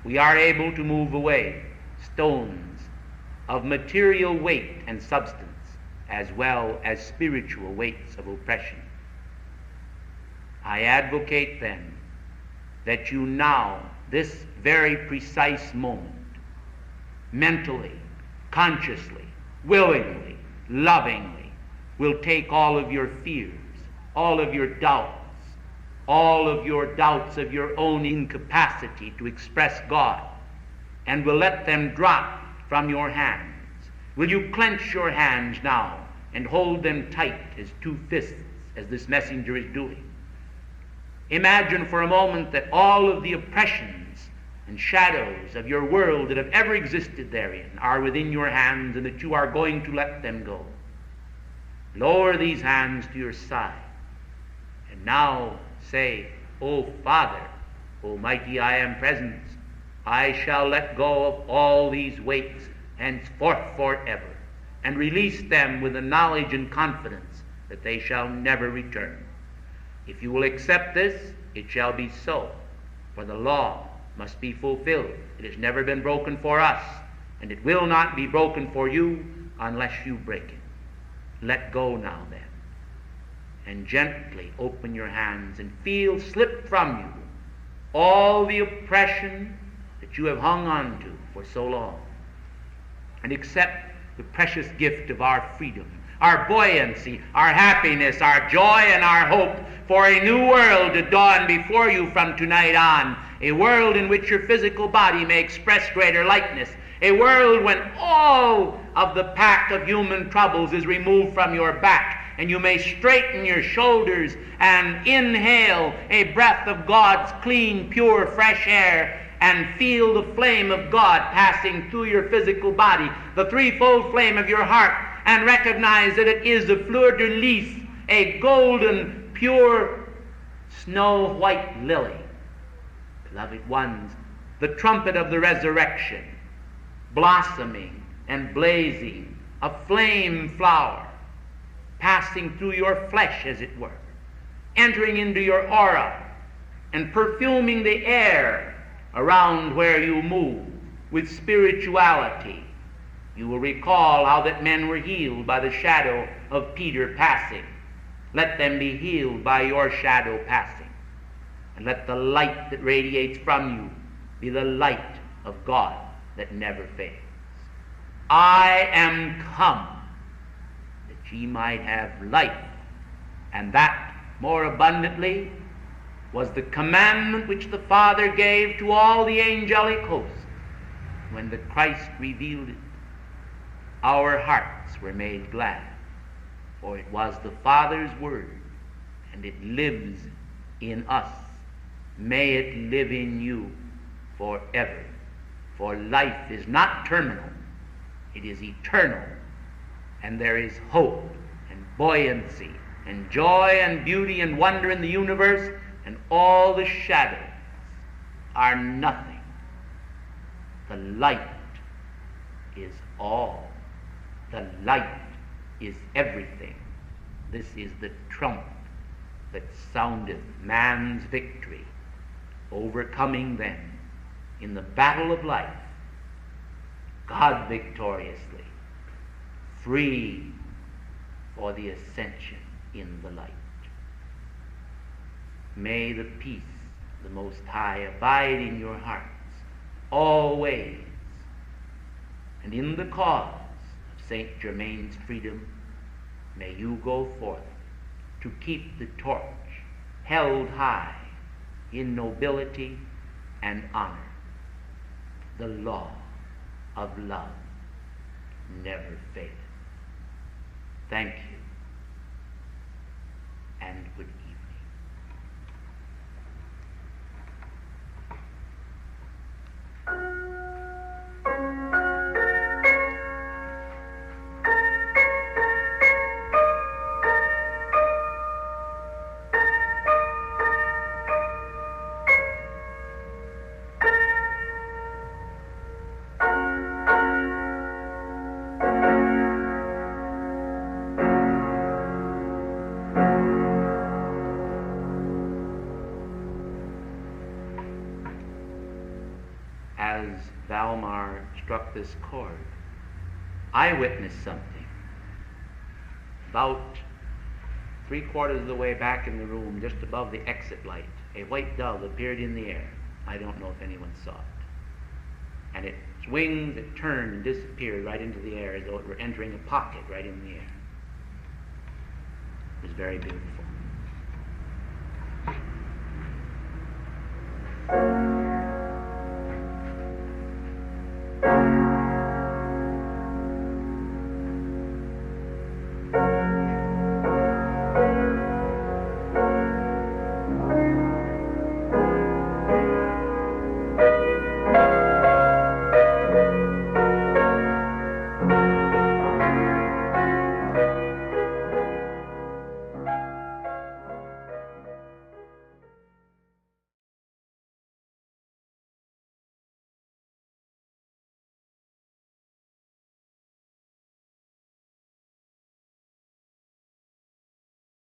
We are able to move away stones of material weight and substance, as well as spiritual weights of oppression. I advocate then that you now, this very precise moment, mentally, consciously, willingly, lovingly, will take all of your fears, all of your doubts, all of your doubts of your own incapacity to express God, and will let them drop from your hands. Will you clench your hands now and hold them tight as two fists, as this messenger is doing? Imagine for a moment that all of the oppressions and shadows of your world that have ever existed therein are within your hands, and that you are going to let them go. Lower these hands to your side, and now say, O Father, Almighty I am present, I shall let go of all these weights henceforth forever, and release them with the knowledge and confidence that they shall never return. If you will accept this, it shall be so, for the law must be fulfilled. It has never been broken for us, and it will not be broken for you unless you break it. Let go now then, and gently open your hands and feel slip from you all the oppression that you have hung on to for so long, and accept the precious gift of our freedom, our buoyancy, our happiness, our joy, and our hope for a new world to dawn before you from tonight on, a world in which your physical body may express greater lightness, a world when all of the pack of human troubles is removed from your back, and you may straighten your shoulders and inhale a breath of God's clean, pure, fresh air, and feel the flame of God passing through your physical body, the threefold flame of your heart, and recognize that it is a fleur de lis, a golden, pure, snow-white lily. Beloved ones, the trumpet of the resurrection, blossoming and blazing, a flame flower, passing through your flesh, as it were, entering into your aura, and perfuming the air around where you move with spirituality. You will recall how that men were healed by the shadow of Peter passing. Let them be healed by your shadow passing. And let the light that radiates from you be the light of God that never fails. I am come that ye might have life, and that more abundantly, was the commandment which the Father gave to all the angelic host. When the Christ revealed it, our hearts were made glad, for it was the Father's word, and it lives in us. May it live in you forever, for life is not terminal, it is eternal, and there is hope and buoyancy and joy and beauty and wonder in the universe, and all the shadows are nothing. The light is all. The light is everything. This is the trump that soundeth man's victory, overcoming them in the battle of life, God victoriously, free for the ascension in the light. May the peace of the Most High abide in your hearts always, and in the cause of St. Germain's freedom, may you go forth to keep the torch held high in nobility and honor. The law of love never faileth. Thank you, and good evening. As Valmar struck this chord, I witnessed something. About 3/4 of the way back in the room, just above the exit light, a white dove appeared in the air. I don't know if anyone saw it. And its wings, it turned and disappeared right into the air as though it were entering a pocket right in the air. It was very beautiful.